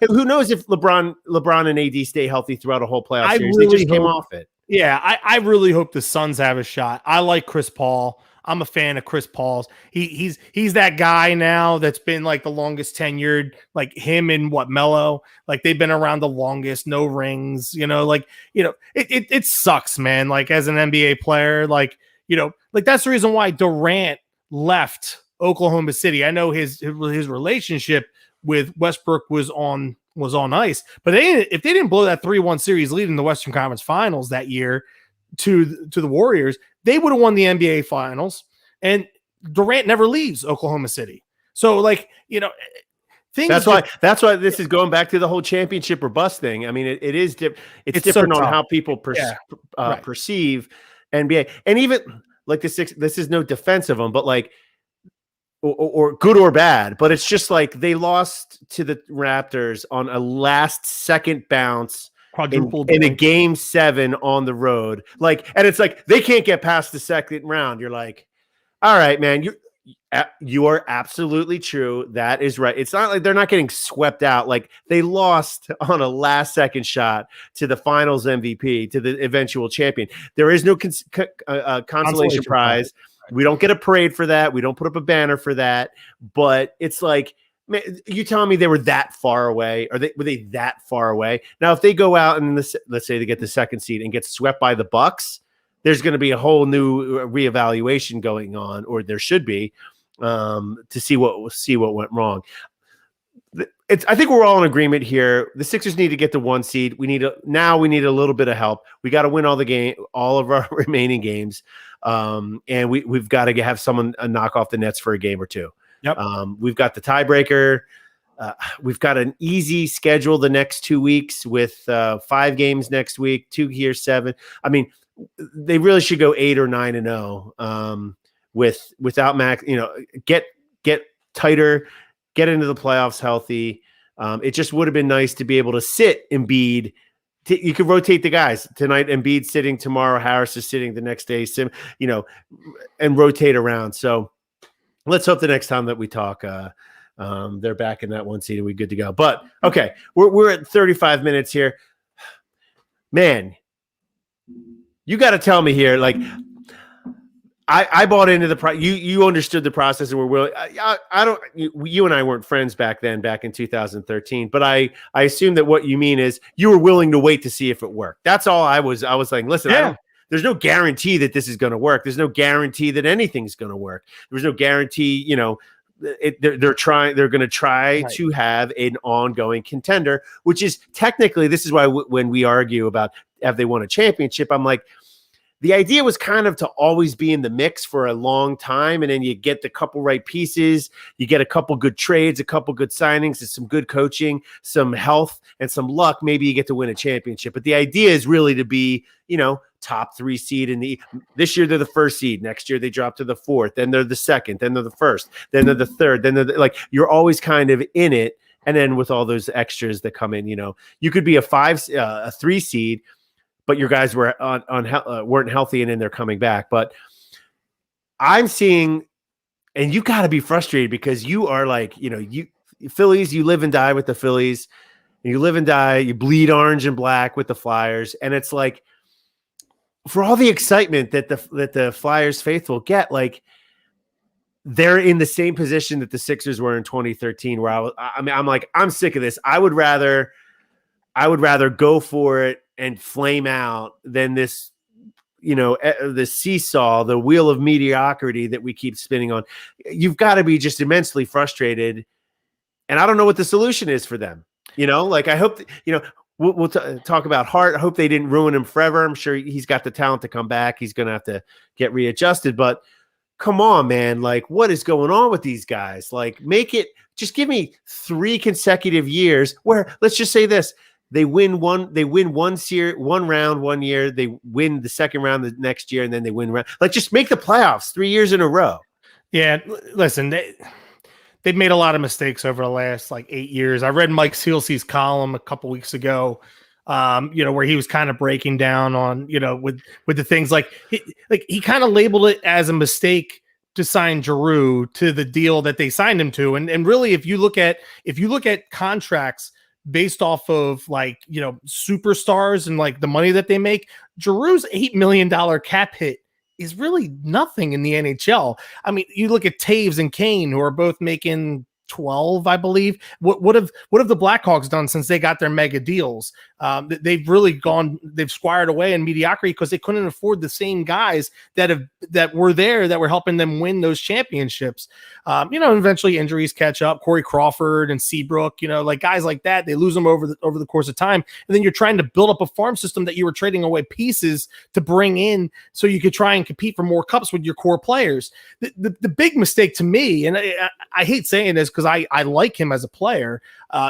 Who knows if LeBron and AD stay healthy throughout a whole playoff series? They just came off it. Yeah, I really hope the Suns have a shot. I like Chris Paul. I'm a fan of Chris Paul's. He's that guy now that's been the longest tenured, him and Melo. They've been around the longest, no rings. It sucks, man. As an NBA player, that's the reason why Durant left Oklahoma City. I know his relationship with Westbrook was on ice, but if they didn't blow that 3-1 series lead in the Western Conference Finals that year to the Warriors, they would have won the NBA Finals. And Durant never leaves Oklahoma City. So that's why this is going back to the whole championship or bust thing. I mean, it's different on how people perceive NBA, and even this is no defense of them, but or good or bad, but it's just they lost to the Raptors on a last second bounce in a game 7 on the road. And it's they can't get past the second round. You're like, all right, man, you are absolutely true. That is right. It's not they're not getting swept out. They lost on a last second shot to the finals MVP, to the eventual champion. There is no consolation prize. We don't get a parade for that. We don't put up a banner for that. But it's man, you telling me they were that far away? Were they that far away? Now, if they go out and let's say they get the 2nd seed and get swept by the Bucks, there's going to be a whole new reevaluation going on, or there should be, to see what went wrong. I think we're all in agreement here. The Sixers need to get the 1 seed. We need a little bit of help. We got to win all of our remaining games. And we've got to have someone knock off the Nets for a game or 2. Yep. We've got the tiebreaker. We've got an easy schedule the next 2 weeks with 5 games next week, 2 here, 7. I mean, they really should go 8 or 9-0 without Max. Get tighter, get into the playoffs healthy. It just would have been nice to be able to sit Embiid. You could rotate the guys tonight. Embiid sitting tomorrow. Harris is sitting the next day. And rotate around. So let's hope the next time that we talk, they're back in that 1 seed and we're good to go. But okay, we're at 35 minutes here. Man, you got to tell me here. I bought into the you understood the process and were willing. You and I weren't friends back then, back in 2013, but I assume that what you mean is you were willing to wait to see if it worked. That's all I was like, listen, there's no guarantee that this is going to work. There's no guarantee that anything's going to work. There's no guarantee, they're going to try to have an ongoing contender, which is technically, this is why when we argue about have they won a championship, I'm like, the idea was kind of to always be in the mix for a long time. And then you get the couple right pieces, you get a couple good trades, a couple good signings, and some good coaching, some health and some luck. Maybe you get to win a championship. But the idea is really to be, top 3 seed this year they're the 1st seed. Next year they drop to the 4th, then they're the 2nd, then they're the 1st, then they're the 3rd, then they're you're always kind of in it. And then with all those extras that come in, you could be a 3 seed, but your guys were weren't healthy and then they're coming back. But I'm seeing, and you got to be frustrated because you are you Phillies, you live and die with the Phillies, and you live and die, you bleed orange and black with the Flyers. And it's like, for all the excitement that the Flyers faithful get, they're in the same position that the Sixers were in 2013, where I'm sick of this. I would rather go for it and flame out than this, the seesaw, the wheel of mediocrity that we keep spinning on. You've got to be just immensely frustrated. And I don't know what the solution is for them. I hope, we'll talk about Hart. I hope they didn't ruin him forever. I'm sure he's got the talent to come back. He's going to have to get readjusted, but come on, man. What is going on with these guys? Just give me 3 consecutive years where, let's just say this, they win one round one year, they win the second round the next year, and then they win round. Just make the playoffs 3 years in a row. Yeah, listen, they've made a lot of mistakes over the last 8 years. I read Mike Sealsey's column a couple weeks ago, where he was kind of breaking down on, with the things he kind of labeled it as a mistake to sign Giroux to the deal that they signed him to. And really, if you look at contracts based off of superstars and the money that they make, Giroux's $8 million cap hit is really nothing in the NHL. I mean, you look at Taves and Kane, who are both making 12, I believe. What have the Blackhawks done since they got their mega deals? They've squired away in mediocrity because they couldn't afford the same guys that were helping them win those championships. Eventually injuries catch up. Corey Crawford and Seabrook, guys like that, they lose them over the course of time. And then you're trying to build up a farm system that you were trading away pieces to bring in so you could try and compete for more cups with your core players. The big mistake to me, and I hate saying this because I like him as a player,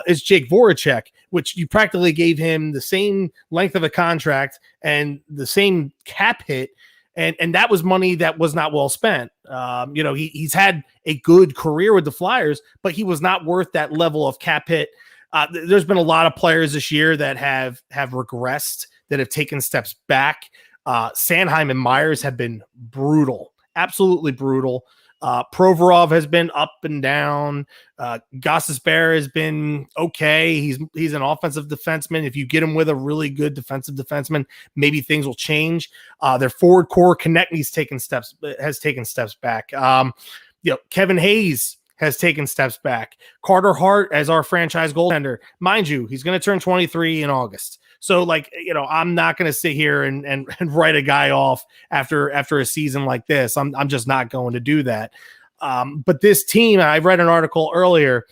is Jake Voracek, which you practically gave him the same length of a contract and the same cap hit. And that was money that was not well spent. He's had a good career with the Flyers, but he was not worth that level of cap hit. There's been a lot of players this year that have regressed, that have taken steps back. Sanheim and Myers have been brutal, absolutely brutal. Provorov has been up and down. Gostisbehere has been okay. He's an offensive defenseman. If you get him with a really good defensive defenseman, maybe things will change. Their forward core, Konechny's has taken steps back. Kevin Hayes has taken steps back. Carter Hart as our franchise goaltender. Mind you, he's going to turn 23 in August. So I'm not going to sit here and write a guy off after a season like this. I'm just not going to do that. But this team, I read an article earlier,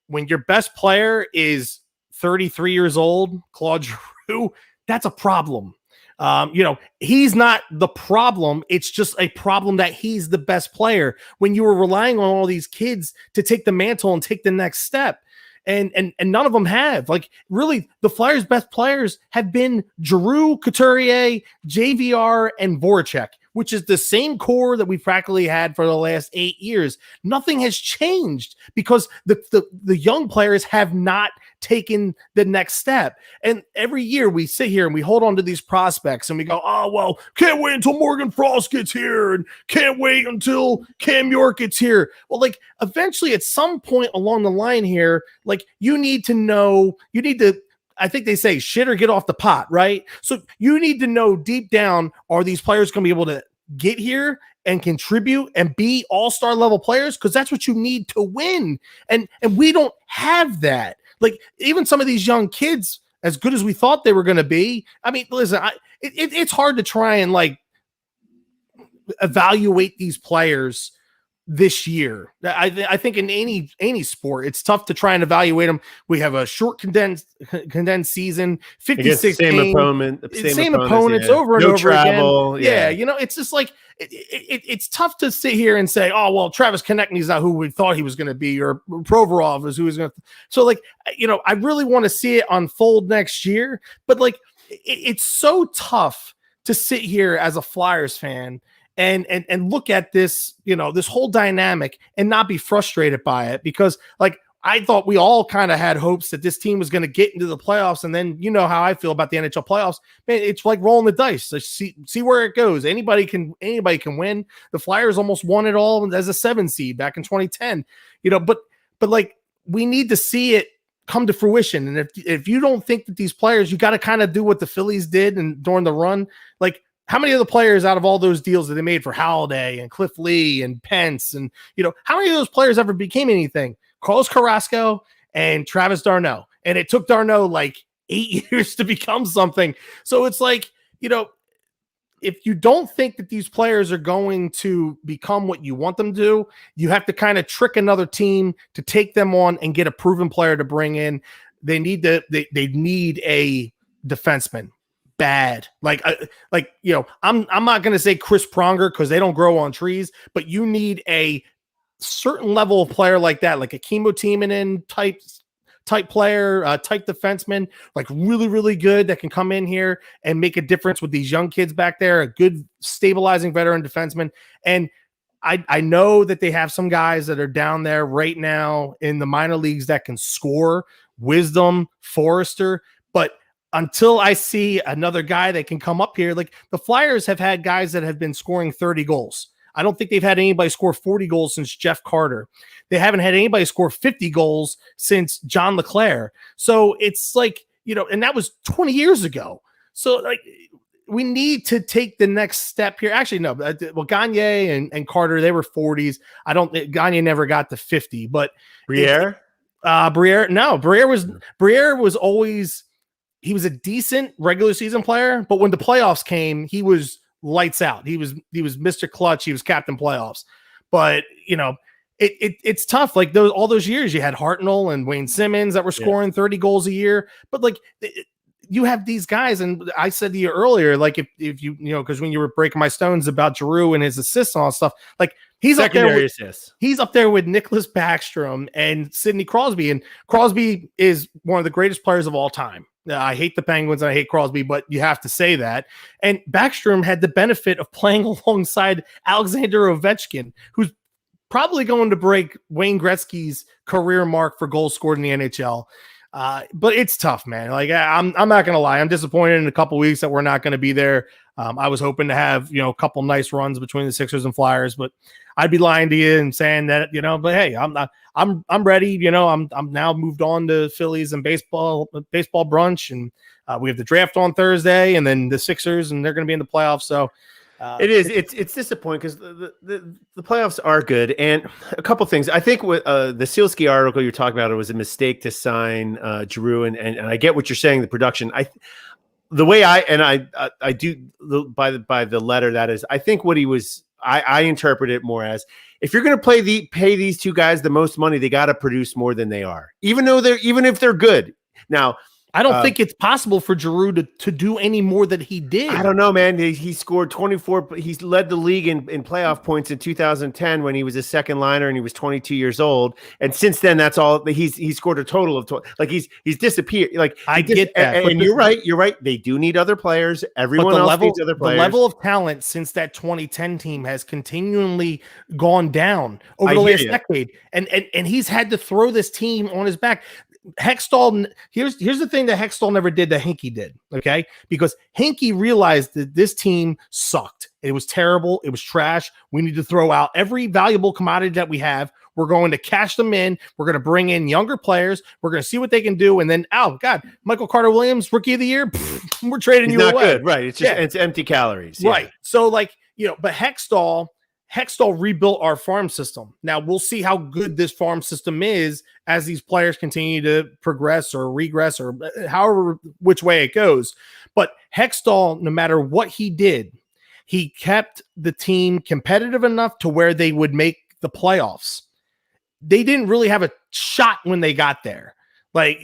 when your best player is 33 years old, Claude Giroux, that's a problem. He's not the problem. It's just a problem that he's the best player when you were relying on all these kids to take the mantle and take the next step. And none of them have. Really, the Flyers' best players have been Giroux, Couturier, JVR, and Voracek, which is the same core that we've practically had for the last 8 years. Nothing has changed because the young players have not taken the next step. And every year we sit here and we hold on to these prospects and we go, oh, well, can't wait until Morgan Frost gets here and can't wait until Cam York gets here. Well, eventually at some point along the line here, you need to, I think they say shit or get off the pot, right? So you need to know deep down, are these players going to be able to get here and contribute and be all-star level players? Because that's what you need to win. And we don't have that. Even some of these young kids, as good as we thought they were going to be, I mean, listen, it's hard to try and evaluate these players this year. I think in any sport, it's tough to try and evaluate them. We have a short condensed season, 56 same games, same opponents yeah. over and no over travel, again. Yeah, you know, it's just like it's tough to sit here and say, oh well, Travis Konechny's not who we thought he was going to be, or Provorov is who he's going to. So like, you know, I really want to see it unfold next year, but like, it's so tough to sit here as a Flyers fan and look at this, you know, this whole dynamic and not be frustrated by it, because like I thought we all kind of had hopes that this team was going to get into the playoffs, and then you know how I feel about the NHL playoffs, man. It's like rolling the dice. So see where it goes. Anybody can win. The Flyers almost won it all as a 7 seed back in 2010, you know. But like, we need to see it come to fruition. And if you don't think that these players, you got to kind of do what the Phillies did and during the run, like. How many of the players out of all those deals that they made for Halliday and Cliff Lee and Pence, and, you know, how many of those players ever became anything? Carlos Carrasco and Travis d'Arnaud. And it took d'Arnaud like 8 years to become something. So it's like, you know, if you don't think that these players are going to become what you want them to do, you have to kind of trick another team to take them on and get a proven player to bring in. They need a defenseman. Bad. Like, you know, I'm not going to say Chris Pronger because they don't grow on trees, but you need a certain level of player like that, like a Kimmo Timonen type player, type defenseman, like really, really good, that can come in here and make a difference with these young kids back there, a good stabilizing veteran defenseman. And I know that they have some guys that are down there right now in the minor leagues that can score, Wisdom, Forrester, but until I see another guy that can come up here, like the Flyers have had guys that have been scoring 30 goals. I don't think they've had anybody score 40 goals since Jeff Carter. They haven't had anybody score 50 goals since John LeClaire. So it's like, you know, and that was 20 years ago. So like, we need to take the next step here. Actually, no, well, Gagne and Carter, they were 40s. Gagne never got to 50, but Briere was always, he was a decent regular season player, but when the playoffs came, he was lights out. He was Mr. Clutch. He was captain playoffs. But, you know, it's tough. Like all those years, you had Hartnell and Wayne Simmons that were scoring 30 goals a year. But like, you have these guys, and I said to you earlier, like if you know, because when you were breaking my stones about Giroux and his assists and all that stuff, like he's secondary assists. He's up there with Nicholas Backstrom and Sidney Crosby, and Crosby is one of the greatest players of all time. I hate the Penguins and I hate Crosby, but you have to say that. And Backstrom had the benefit of playing alongside Alexander Ovechkin, who's probably going to break Wayne Gretzky's career mark for goals scored in the NHL. But it's tough, man. Like I'm not going to lie. I'm disappointed in a couple weeks that we're not going to be there. I was hoping to have, you know, a couple nice runs between the Sixers and Flyers, but I'd be lying to you and saying that, you know, but hey, I'm ready. You know, I'm now moved on to Phillies and baseball brunch. And we have the draft on Thursday, and then the Sixers, and they're going to be in the playoffs. So it's disappointing because the playoffs are good. And a couple things, I think with the Sealski article you're talking about, it was a mistake to sign Giroux, and I get what you're saying. The production, the way I do by the letter, that is, I think what he was, I interpret it more as, if you're going to pay these two guys the most money, they got to produce more than they are, even if they're good. Now, I don't think it's possible for Giroux to do any more than he did. I don't know, man. He scored 24. He's led the league in playoff points in 2010 when he was a second liner and he was 22 years old. And since then, that's all he's scored a total of like he's disappeared. Like I get that, and you're right. You're right. They do need other players. Everyone else needs other players. The level of talent since that 2010 team has continually gone down over the last decade, and he's had to throw this team on his back. Hextall, here's the thing that Hextall never did that Hinkie did, okay? Because Hinkie realized that this team sucked. It was terrible. It was trash. We need to throw out every valuable commodity that we have. We're going to cash them in. We're going to bring in younger players. We're going to see what they can do. And then, oh, God, Michael Carter-Williams, Rookie of the Year, we're trading you away. Good, right? It's just it's empty calories. Right. So, like, you know, but Hextall rebuilt our farm system. Now we'll see how good this farm system is as these players continue to progress or regress or however which way it goes. But Hextall, no matter what he did, he kept the team competitive enough to where they would make the playoffs. They didn't really have a shot when they got there. Like,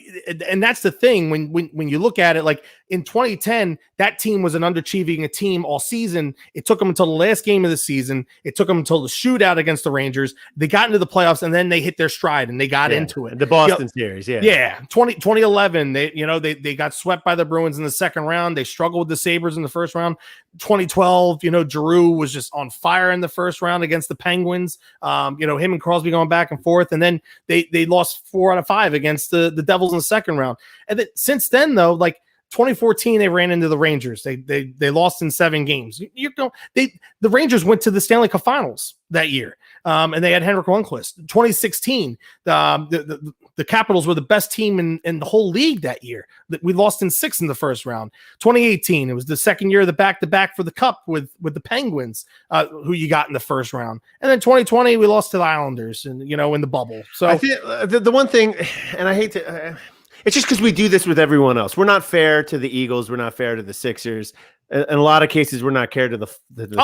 and that's the thing when you look at it, like in 2010, that team was an underachieving a team all season. It took them until the last game of the season. It took them until the shootout against the Rangers. They got into the playoffs and then they hit their stride and they got into it. The Boston series. Yeah. 2011, they got swept by the Bruins in the second round. They struggled with the Sabres in the first round. 2012, Giroux was just on fire in the first round against the Penguins. Him and Crosby going back and forth. And then they lost 4 out of 5 against the Devils in the second round. And then since then, though, like 2014, they ran into the Rangers. They lost in 7 games. The Rangers went to the Stanley Cup Finals that year, and they had Henrik Lundqvist. 2016, the Capitals were the best team in the whole league that year. We lost in 6 in the first round. 2018, it was the second year of the back-to-back for the Cup with the Penguins, who you got in the first round. And then 2020, we lost to the Islanders, and in the bubble. So I think the one thing, and I hate to. It's just because we do this with everyone else. We're not fair to the Eagles. We're not fair to the Sixers. In a lot of cases, we're not fair to the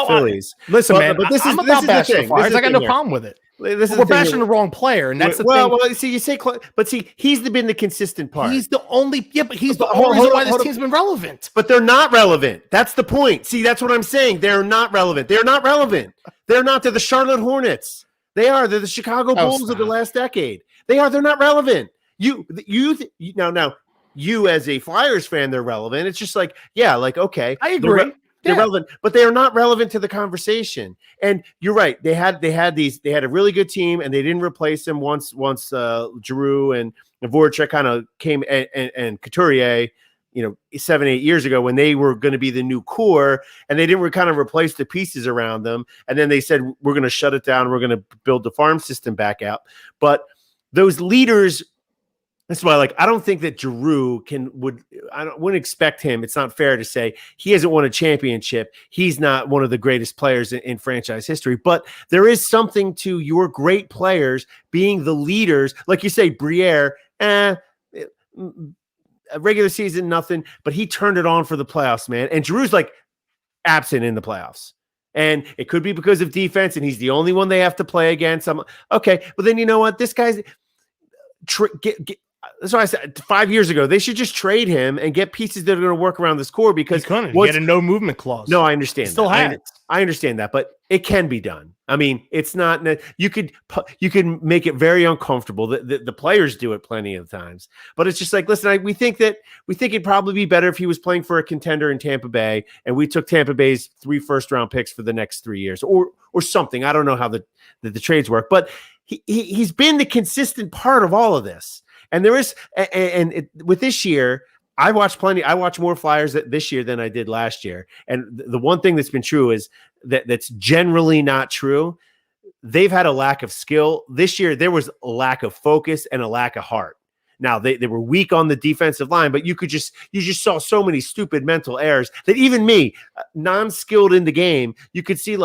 Phillies. Listen, man, but I'm about bashing the Flyers. I got no here. problem with it. We're bashing the wrong player, and that's the thing. Well, see, you say, but see, he's been the consistent part. He's the only, but he's the only reason why this team's been relevant. But they're not relevant. That's the point. See, that's what I'm saying. They're not relevant. They're not relevant. They're not. They're the Charlotte Hornets. They're the Chicago Bulls of the last decade. They're not relevant. You as a Flyers fan, they're relevant. It's just like, okay, I agree. They're relevant, but they are not relevant to the conversation. And you're right. They had a really good team, and they didn't replace him once Giroux and Voracek kind of came and Couturier, 7-8 years ago when they were going to be the new core, and they didn't kind of replace the pieces around them. And then they said, we're going to shut it down. We're going to build the farm system back out. But those leaders. That's why, I don't think that Giroux wouldn't expect him. It's not fair to say he hasn't won a championship. He's not one of the greatest players in franchise history. But there is something to your great players being the leaders. Like you say, Briere, a regular season, nothing. But he turned it on for the playoffs, man. And Giroux's absent in the playoffs. And it could be because of defense, and he's the only one they have to play against. Okay, but then you know what? This guy's that's why I said 5 years ago they should just trade him and get pieces that are going to work around this core because he get a no movement clause. No, I understand. Still has it. I understand that, but it can be done. I mean, it's not. You could make it very uncomfortable. The players do it plenty of times, but it's just like, listen, we think it'd probably be better if he was playing for a contender in Tampa Bay, and we took Tampa Bay's 3 first-round picks for the next 3 years, or something. I don't know how the trades work, but he's been the consistent part of all of this. And there is, with this year, I watch more Flyers this year than I did last year. And the one thing that's been true is that's generally not true. They've had a lack of skill. This year, there was a lack of focus and a lack of heart. Now, they were weak on the defensive line, but you just saw so many stupid mental errors that even me, non-skilled in the game, you could see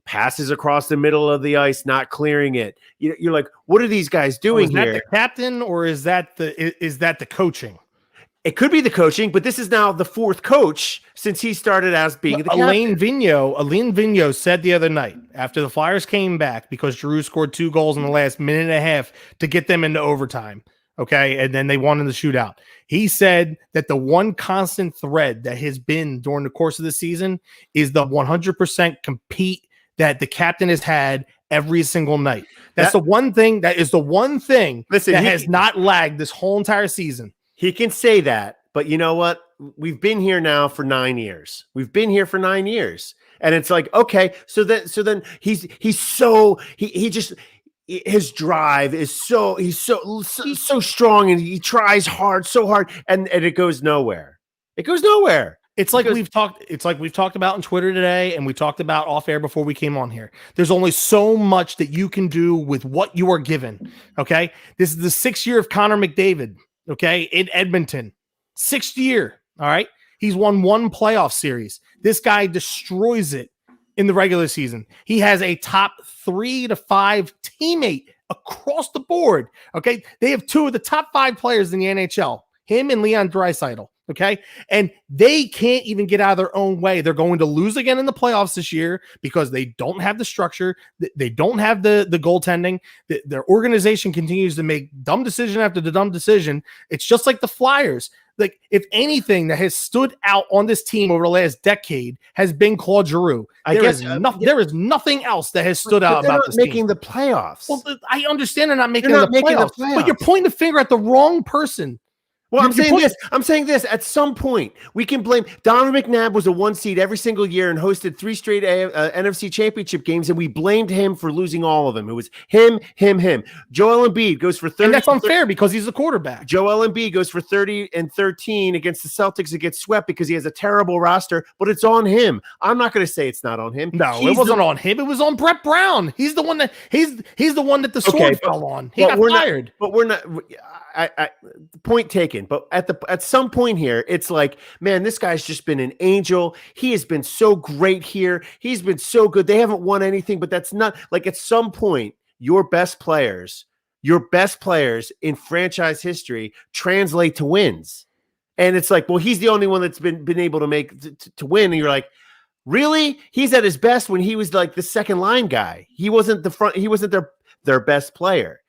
passes across the middle of the ice, not clearing it. You're like, what are these guys doing here? Is that the captain, or is that the coaching? It could be the coaching, but this is now the 4th coach since he started as being the captain. Alain Vigneault said the other night after the Flyers came back because Giroux scored 2 goals in the last minute and a half to get them into overtime. Okay, and then they won in the shootout. He said that the one constant thread that has been during the course of the season is the 100% compete that the captain has had every single night. That's the one thing that has not lagged this whole entire season. He can say that, but you know what? We've been here now for 9 years. And it's like, okay, so then his drive is so strong, and he tries so hard, and it goes nowhere. It's like we've talked about on Twitter today, and we talked about off air before we came on here. There's only so much that you can do with what you are given. Okay. This is the 6th year of Connor McDavid. Okay. In Edmonton, 6th year. All right. He's won 1 playoff series. This guy destroys it in the regular season. He has a top 3 to 5 teammate across the board. Okay. They have 2 of the top 5 players in the NHL. him and Leon Draisaitl. Okay. And they can't even get out of their own way. They're going to lose again in the playoffs this year because they don't have the structure. They don't have the goaltending. Their organization continues to make dumb decision after the dumb decision. It's just like the Flyers. Like, if anything that has stood out on this team over the last decade has been Claude Giroux. There is nothing else that has stood out about this making team. the playoffs. Well, I understand they're not making the playoffs, but you're pointing the finger at the wrong person. Well, I'm saying this. At some point, we can blame Donovan McNabb was a 1 seed every single year and hosted 3 straight NFC championship games, and we blamed him for losing all of them. It was him. Joel Embiid goes for 30. And that's unfair because he's the quarterback. Joel Embiid goes for 30 and 13 against the Celtics and gets swept because he has a terrible roster, but it's on him. I'm not going to say it's not on him. No, it wasn't on him. It was on Brett Brown. He's the one that the sword fell on. He got fired. But we're not. Point taken. But at some point here, it's like, man, this guy's just been an angel. He has been so great here. He's been so good. They haven't won anything, but that's not like, at some point, your best players in franchise history translate to wins. And it's like, well, he's the only one that's been able to make to win. And you're like, really? He's at his best when he was like the second line guy. He wasn't their best player.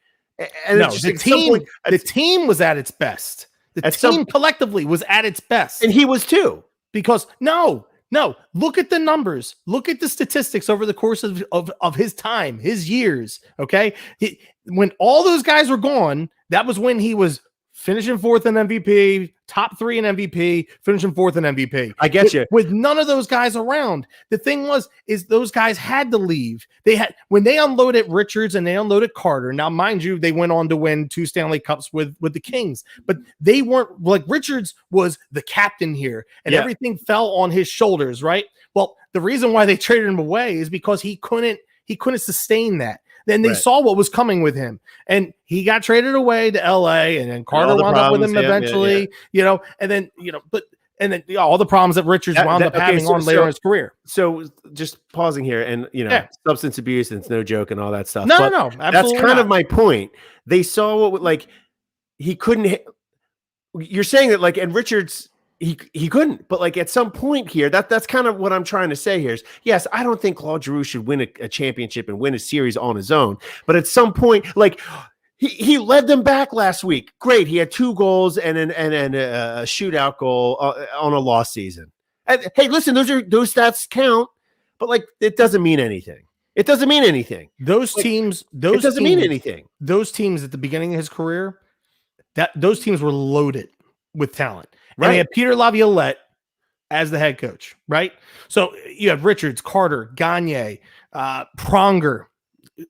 And no, the team was at its best. The team collectively was at its best. And he was too. Because no, look at the numbers. Look at the statistics over the course of his time, his years. Okay. When all those guys were gone, that was when he was finishing 4th in MVP, top 3 in MVP, finishing 4th in MVP. I get you. With none of those guys around. The thing is those guys had to leave. When they unloaded Richards and they unloaded Carter. Now, mind you, they went on to win 2 Stanley Cups with the Kings, but they weren't like, Richards was the captain here and everything fell on his shoulders, right? Well, the reason why they traded him away is because he couldn't sustain that. Then they saw what was coming with him, and he got traded away to LA, and then Carter wound up with him eventually, and then all the problems that Richards wound up having later in his career. So just pausing here, and substance abuse, and it's no joke and all that stuff. No, that's kind of my point. They saw what, like, he couldn't. You're saying that, like, and Richards. He couldn't, but like at some point here, that's kind of what I'm trying to say here is, yes, I don't think Claude Giroux should win a championship and win a series on his own, but at some point, like he led them back last week. Great. He had 2 goals and a shootout goal on a lost season. And, hey, listen, those stats count, but like, it doesn't mean anything. It doesn't mean anything. It doesn't mean anything. Those teams at the beginning of his career, those teams were loaded with talent. Right. And they had Peter Laviolette as the head coach, right? So you have Richards, Carter, Gagne, Pronger,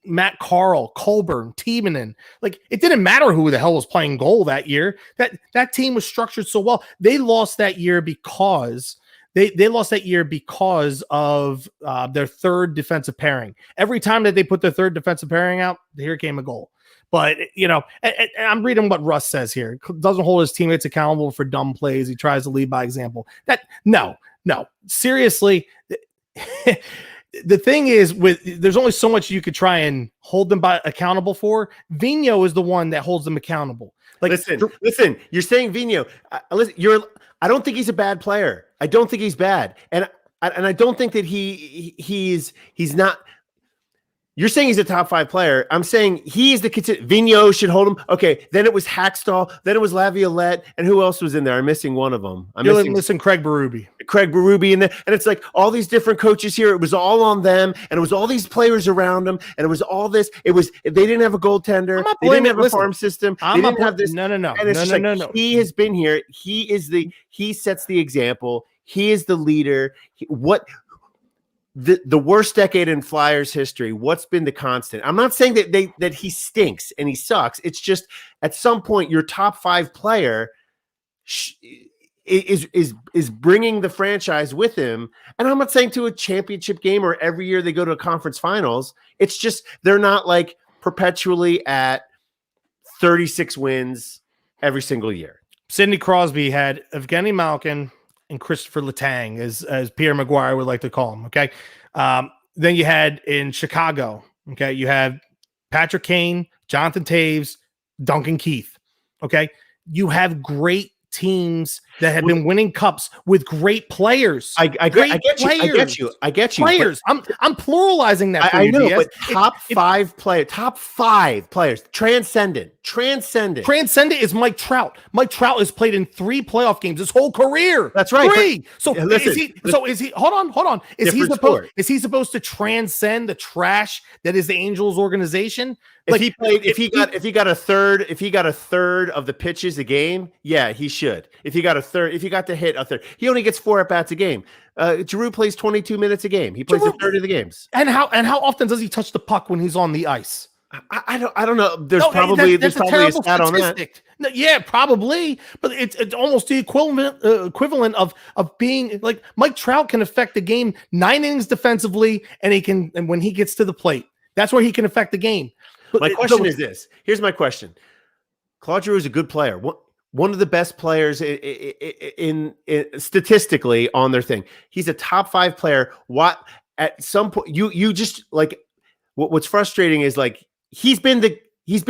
Matt Carl, Colburn, Timonen. Like, it didn't matter who the hell was playing goal that year. That team was structured so well. They lost that year because they lost that year because of their third defensive pairing. Every time that they put their third defensive pairing out, here came a goal. But, and I'm reading what Russ says here. Doesn't hold his teammates accountable for dumb plays. He tries to lead by example. No. Seriously, the thing is, there's only so much you could try and hold them accountable for. Vigneault is the one that holds them accountable. Like, listen. You're saying Vigneault. I don't think he's a bad player. I don't think he's bad, and I don't think that he's not. You're saying he's a top 5 player. I'm saying he is Vigneault should hold him. Okay, then it was Hackstall. Then it was Laviolette. And who else was in there? I'm missing one of them. I'm missing Craig Berube. And it's like all these different coaches here. It was all on them. And it was all these players around them. And it was all this. They didn't have a goaltender. They didn't have a farm system. They didn't have this. No. And it's no. He has been here. He sets the example. He is the leader. The worst decade in Flyers history, what's been the constant? I'm not saying that he stinks and he sucks. It's just at some point your top 5 player is bringing the franchise with him. And I'm not saying to a championship game or every year they go to a conference finals. It's just they're not like perpetually at 36 wins every single year. Sidney Crosby had Evgeny Malkin and Christopher Letang, as Pierre Maguire would like to call him. Okay. Then you had in Chicago. Okay. You have Patrick Kane, Jonathan Taves, Duncan Keith. Okay. You have great teams that have been winning cups with great players. I get you. Players. I'm pluralizing that for I you, know, Diaz. but top five players, transcendent is Mike Trout. Mike Trout has played in 3 playoff games his whole career. That's right. 3. So is he? Hold on. Is he supposed to transcend the trash that is the Angels organization? If he got a third of the pitches a game, yeah, he should. If he got to hit a third, he only gets 4 at bats a game. Giroux plays 22 minutes a game. He plays a third of the games. And how often does he touch the puck when he's on the ice? I don't know. There's probably a stat on that. No, yeah, probably, but it's almost the equivalent of being like Mike Trout can affect the game 9 innings defensively, and when he gets to the plate, that's where he can affect the game. But my question is this. Here's my question. Claude Giroux is a good player. One of the best players in statistically on their thing. He's a top 5 player. What at some point you just like what's frustrating is like he's been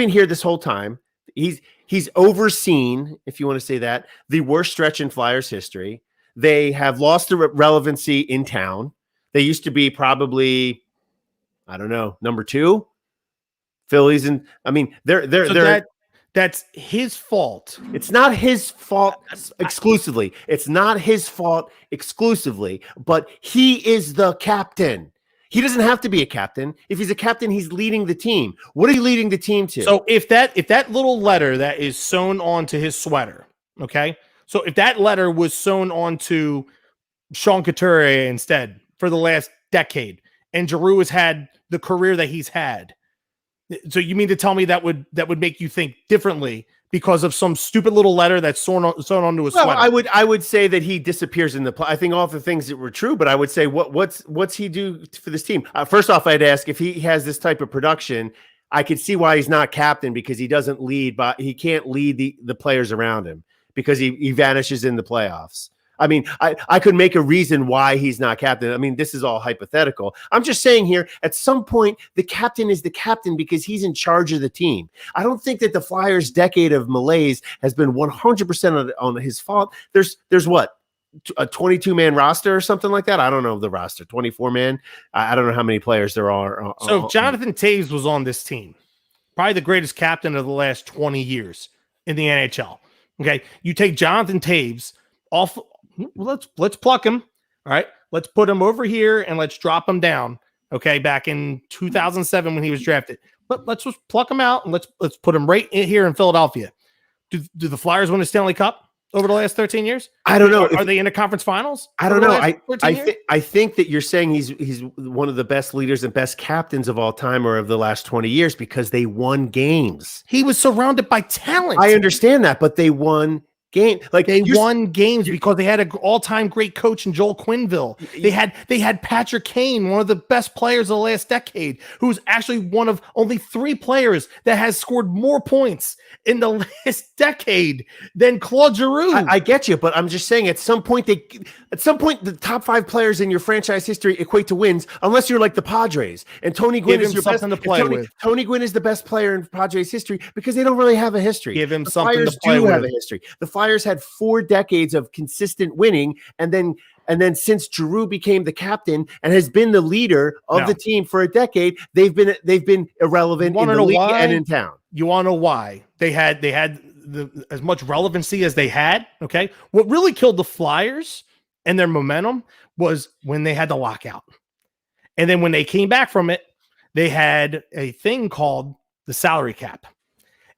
here this whole time. He's overseen, if you want to say that, the worst stretch in Flyers history. They have lost the relevancy in town. They used to be probably, I don't know, number 2. Phillies, and I mean that's his fault. It's not his fault exclusively. But he is the captain. He doesn't have to be a captain. If he's a captain, he's leading the team. What are you leading the team to? So if that little letter that is sewn onto his sweater, okay? So if that letter was sewn onto Sean Couturier instead for the last decade, and Giroux has had the career that he's had, so you mean to tell me that would make you think differently because of some stupid little letter that's sewn onto a sweater? I would say that he disappears in the play. I think all the things that were true, but I would say what's he do for this team? First off, I'd ask if he has this type of production. I could see why he's not captain, because he doesn't lead, but he can't lead the players around him because he vanishes in the playoffs. I mean, I could make a reason why he's not captain. I mean, this is all hypothetical. I'm just saying here, at some point, the captain is the captain because he's in charge of the team. I don't think that the Flyers' decade of malaise has been 100% on his fault. There's what? A 22-man roster or something like that? I don't know the roster. 24-man? I don't know how many players there are. So Jonathan Toews was on this team. Probably the greatest captain of the last 20 years in the NHL. Okay, you take Jonathan Toews off. Let's pluck him. All right. Let's put him over here and let's drop him down. Okay. Back in 2007 when he was drafted. But let's just pluck him out and let's put him right in here in Philadelphia. Do the Flyers win a Stanley Cup over the last 13 years? I don't know. Are they in the conference finals? I don't know. I think that you're saying he's one of the best leaders and best captains of all time or of the last 20 years because they won games. He was surrounded by talent. I understand that, but they won game. Like they won games because they had an all-time great coach in Joel Quenneville. They had Patrick Kane, one of the best players of the last decade, who's actually one of only 3 players that has scored more points in the last decade than Claude Giroux. I get you, but I'm just saying at some point the top 5 players in your franchise history equate to wins, unless you're like the Padres and Tony Gwynn is your best to play with. Tony Gwynn is the best player in Padres history because they don't really have a history. Give him the something Flyers to play with. Have a history. The Flyers had 4 decades of consistent winning, and then since Giroux became the captain and has been the leader of the team for a decade, they've been irrelevant in the league and in town. You want to know why they had as much relevancy as they had? Okay, what really killed the Flyers and their momentum was when they had the lockout, and then when they came back from it, they had a thing called the salary cap,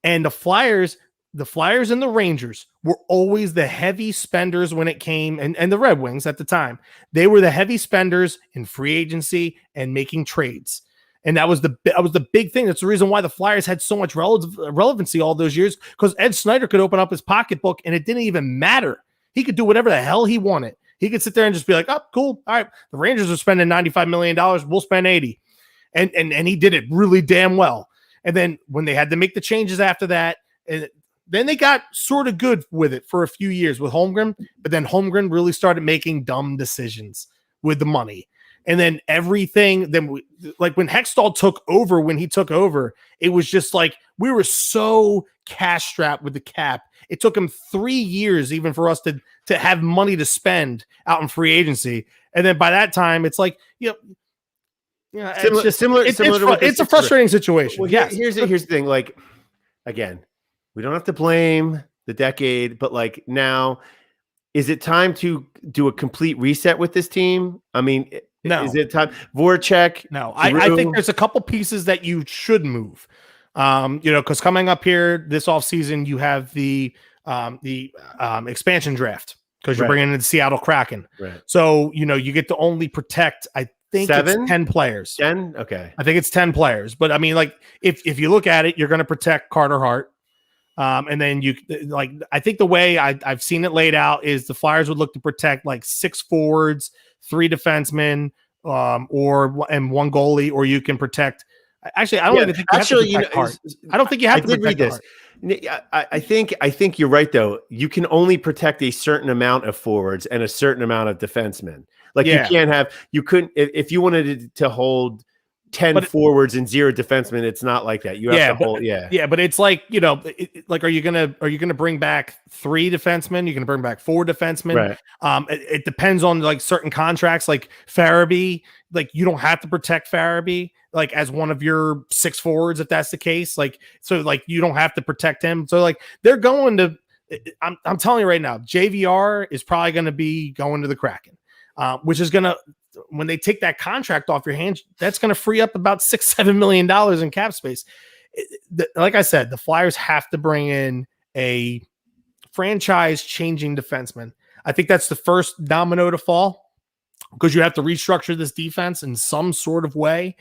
and the Flyers and the Rangers were always the heavy spenders when it came, and the Red Wings at the time, they were the heavy spenders in free agency and making trades. And that was the big thing. That's the reason why the Flyers had so much relevancy all those years, because Ed Snyder could open up his pocketbook and it didn't even matter. He could do whatever the hell he wanted. He could sit there and just be like, oh, cool. All right. The Rangers are spending $95 million. We'll spend 80. And he did it really damn well. And then when they had to make the changes after that, and then they got sort of good with it for a few years with Holmgren, but then Holmgren really started making dumb decisions with the money. And then everything, like when Hextall took over, it was just like we were so cash strapped with the cap. It took him 3 years even for us to have money to spend out in free agency. And then by that time, it's like, it's a frustrating situation. Well, yes. Here's the thing. Like, again, we don't have to blame the decade, but like now, is it time to do a complete reset with this team? I mean, no. Is it time? Voracek? No, I think there's a couple pieces that you should move. Because coming up here this offseason, you have the expansion draft because you're bringing in the Seattle Kraken. Right. So, you get to only protect, I think it's 10 players. 10? Okay. I think it's 10 players. But I mean, like, if you look at it, you're going to protect Carter Hart. And then I think the way I've seen it laid out is the Flyers would look to protect like 6 forwards, 3 defensemen, or 1 goalie, or you can protect. Actually, I don't even think you have to protect Hart. I don't think you have to protect this. I think you're right though. You can only protect a certain amount of forwards and a certain amount of defensemen. Like you couldn't if you wanted to hold 10 forwards and 0 defensemen. It's not like that. You have to hold. Yeah. But it's like, are you gonna bring back 3 defensemen? You're gonna bring back 4 defensemen. Right. It depends on like certain contracts, like Farabee. Like you don't have to protect Farabee like as one of your 6 forwards if that's the case. Like so, like you don't have to protect him. So like they're going to. I'm telling you right now, JVR is probably going to be going to the Kraken, which is going to. When they take that contract off your hands, that's going to free up about $6-7 million in cap space. Like I said, the Flyers have to bring in a franchise-changing defenseman. I think that's the first domino to fall because you have to restructure this defense in some sort of way.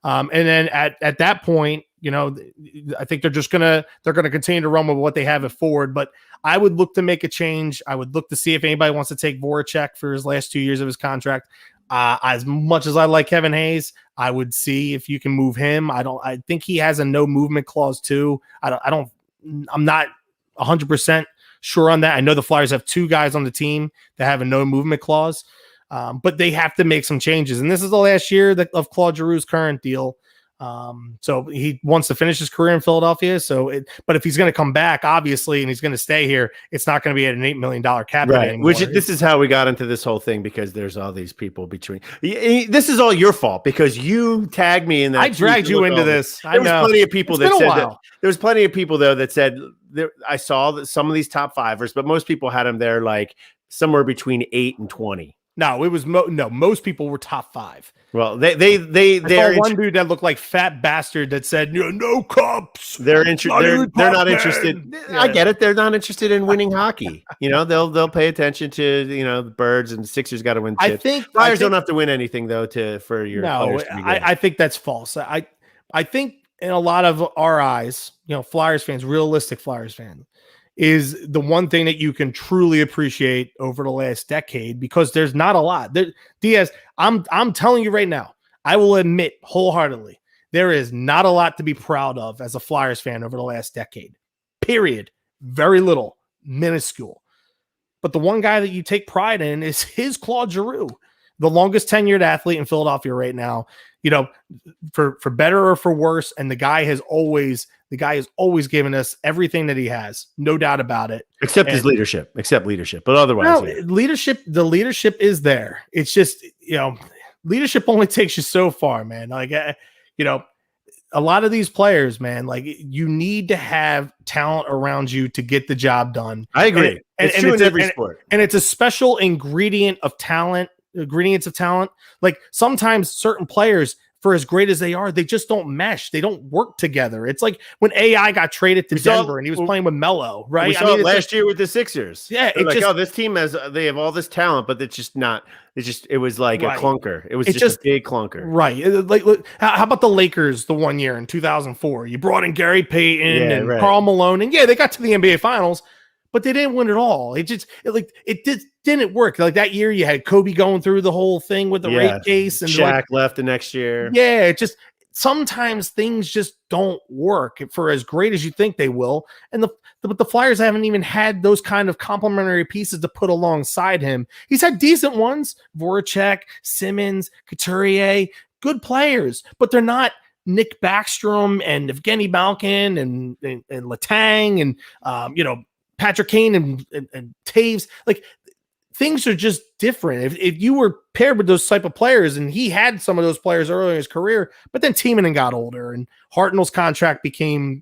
And then at that point, I think they're going to continue to run with what they have at forward. But I would look to make a change. I would look to see if anybody wants to take Voracek for his last 2 years of his contract. As much as I like Kevin Hayes, I would see if you can move him. I think he has a no movement clause too. I'm not 100% sure on that. I know the Flyers have 2 guys on the team that have a no movement clause, but they have to make some changes. And this is the last year of Claude Giroux's current deal. So he wants to finish his career in Philadelphia. But if he's going to come back, obviously, and he's going to stay here, it's not going to be at an $8 million cap. Right. This is how we got into this whole thing because there's all these people between. This is all your fault because you tagged me in that. I dragged you into this. There was plenty of people that said that. There was plenty of people though that said I saw that some of these top 5ers, but most people had them there like somewhere between 8 and 20. No, it was most people were top 5. Well, they're one dude that looked like fat bastard that said no cups. They're not interested. Yeah. I get it. They're not interested in winning hockey. They'll pay attention to the Birds and the Sixers got to win chips. Flyers don't have to win anything though for your. No, I think that's false. I think in a lot of our eyes, Flyers fans, realistic Flyers fans, is the one thing that you can truly appreciate over the last decade because there's not a lot. Diaz, I'm telling you right now, I will admit wholeheartedly, there is not a lot to be proud of as a Flyers fan over the last decade. Period. Very little. Minuscule. But the one guy that you take pride in is his Claude Giroux, the longest tenured athlete in Philadelphia right now, for better or for worse. And the guy has always given us everything that he has, no doubt about it. Except leadership, but otherwise, the leadership is there. It's just, leadership only takes you so far, man. Like, a lot of these players, man, like you need to have talent around you to get the job done. I agree. It's true in every sport. And it's a special ingredients of talent. Like sometimes certain players, for as great as they are, they just don't mesh. They don't work together. It's like when AI got traded to Denver and he was playing with Melo, right? We saw it last year with the Sixers. Yeah. This team they have all this talent, but it's just not, it was like a clunker. It was just a big clunker. Right. Like, how about the Lakers the one year in 2004? You brought in Gary Payton and Karl Malone, and they got to the NBA Finals, but they didn't win it all. It didn't work. Like that year, you had Kobe going through the whole thing with the rape case, and Shaq left the next year. Yeah, sometimes things just don't work for as great as you think they will. And the Flyers haven't even had those kind of complementary pieces to put alongside him. He's had decent ones, Voracek, Simmons, Couturier, good players, but they're not Nick Backstrom and Evgeny Malkin and Letang and Patrick Kane and Taves. Like, things are just different. If you were paired with those type of players, and he had some of those players early in his career, but then Timonen got older and Hartnell's contract became,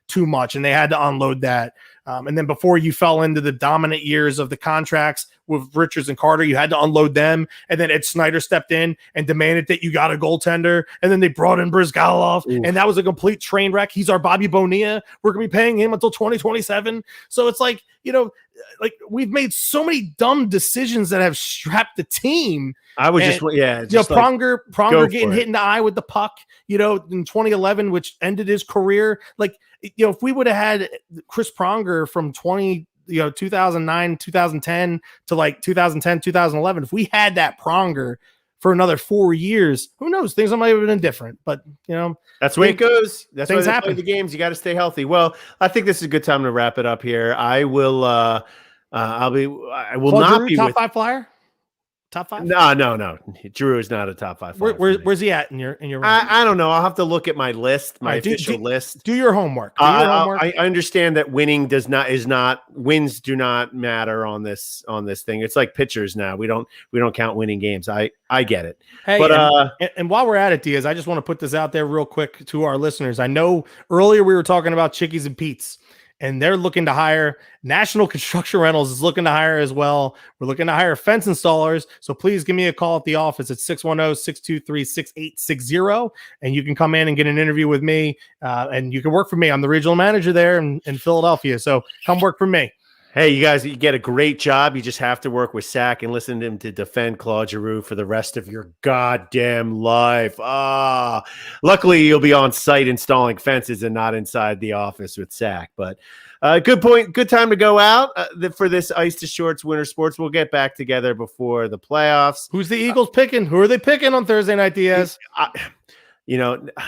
too much, and they had to unload that. And then before you fell into the dominant years of the contracts with Richards and Carter, you had to unload them. And then Ed Snyder stepped in and demanded that you got a goaltender. And then they brought in Brizgalov, and that was a complete train wreck. He's our Bobby Bonilla. We're going to be paying him until 2027. So it's like, we've made so many dumb decisions that have strapped the team. Pronger getting hit in the eye with the puck, in 2011, which ended his career. Like, if we would have had Chris Pronger from 2009, 2010 to like 2010, 2011, if we had that Pronger for another 4 years, who knows? Things might have been different, but that's the way it goes. That's things why happen. The games, you got to stay healthy. Well, I think this is a good time to wrap it up here. I will. I will not Drew, be top 5 Flyer. Top 5? No. Drew is not a top 5. Where's he at in your? I don't know. I'll have to look at my list, my official list. Do your homework. I understand that wins do not matter on this thing. It's like pitchers now. We don't count winning games. I get it. Hey, but and while we're at it, Diaz, I just want to put this out there real quick to our listeners. I know earlier we were talking about Chickies and Pete's, and they're looking to hire. National Construction Rentals is looking to hire as well. We're looking to hire fence installers. So please give me a call at the office at 610-623-6860. And you can come in and get an interview with me. And you can work for me. I'm the regional manager there in Philadelphia. So come work for me. Hey, you guys, you get a great job. You just have to work with Sack and listen to him to defend Claude Giroux for the rest of your goddamn life. Luckily, you'll be on site installing fences and not inside the office with Sack. But good point. Good time to go out for this Ice to Shorts Winter Sports. We'll get back together before the playoffs. Who's the Eagles picking? Who are they picking on Thursday night, Diaz?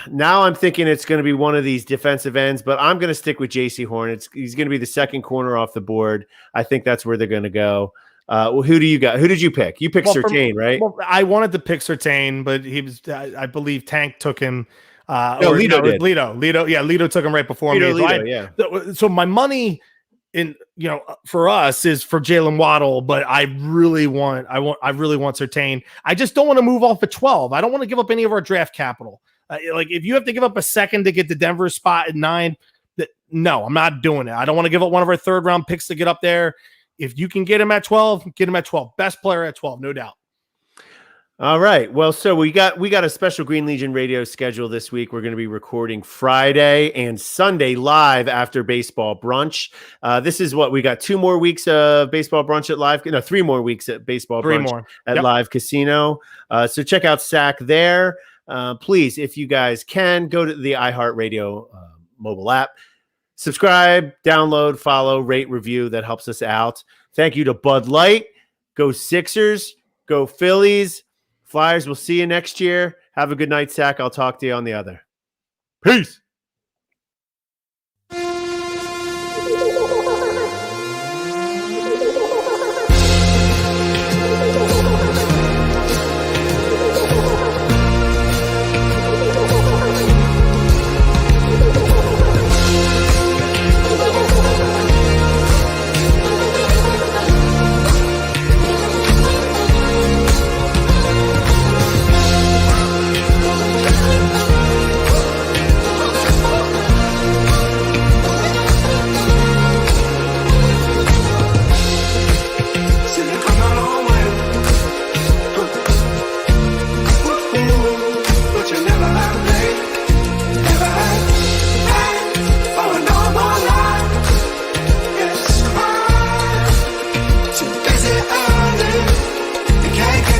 Now I'm thinking it's going to be one of these defensive ends, but I'm going to stick with JC Horn. He's going to be the second corner off the board. I think that's where they're going to go. Who do you got? Who did you pick? You picked Surtain, right? Well, I wanted to pick Surtain, but he was, I believe Tank took him. Lito did. Lito took him right before me. So my money for us is for Jalen Waddle, but I really want Surtain. I just don't want to move off at 12. I don't want to give up any of our draft capital. If you have to give up a second to get the Denver spot at 9, no, I'm not doing it. I don't want to give up one of our 3rd round picks to get up there. If you can get him at 12, get him at 12. Best player at 12, no doubt. All right. Well, so we got a special Green Legion radio schedule this week. We're going to be recording Friday and Sunday live after baseball brunch. This is what we got 2 more weeks of baseball brunch at live. No, 3 more weeks at baseball brunch at Live Casino. So check out Sack there. Please, if you guys can, go to the iHeartRadio mobile app, subscribe, download, follow, rate, review. That helps us out. Thank you to Bud Light. Go Sixers. Go Phillies. Flyers, we'll see you next year. Have a good night, Sack. I'll talk to you on the other. Peace.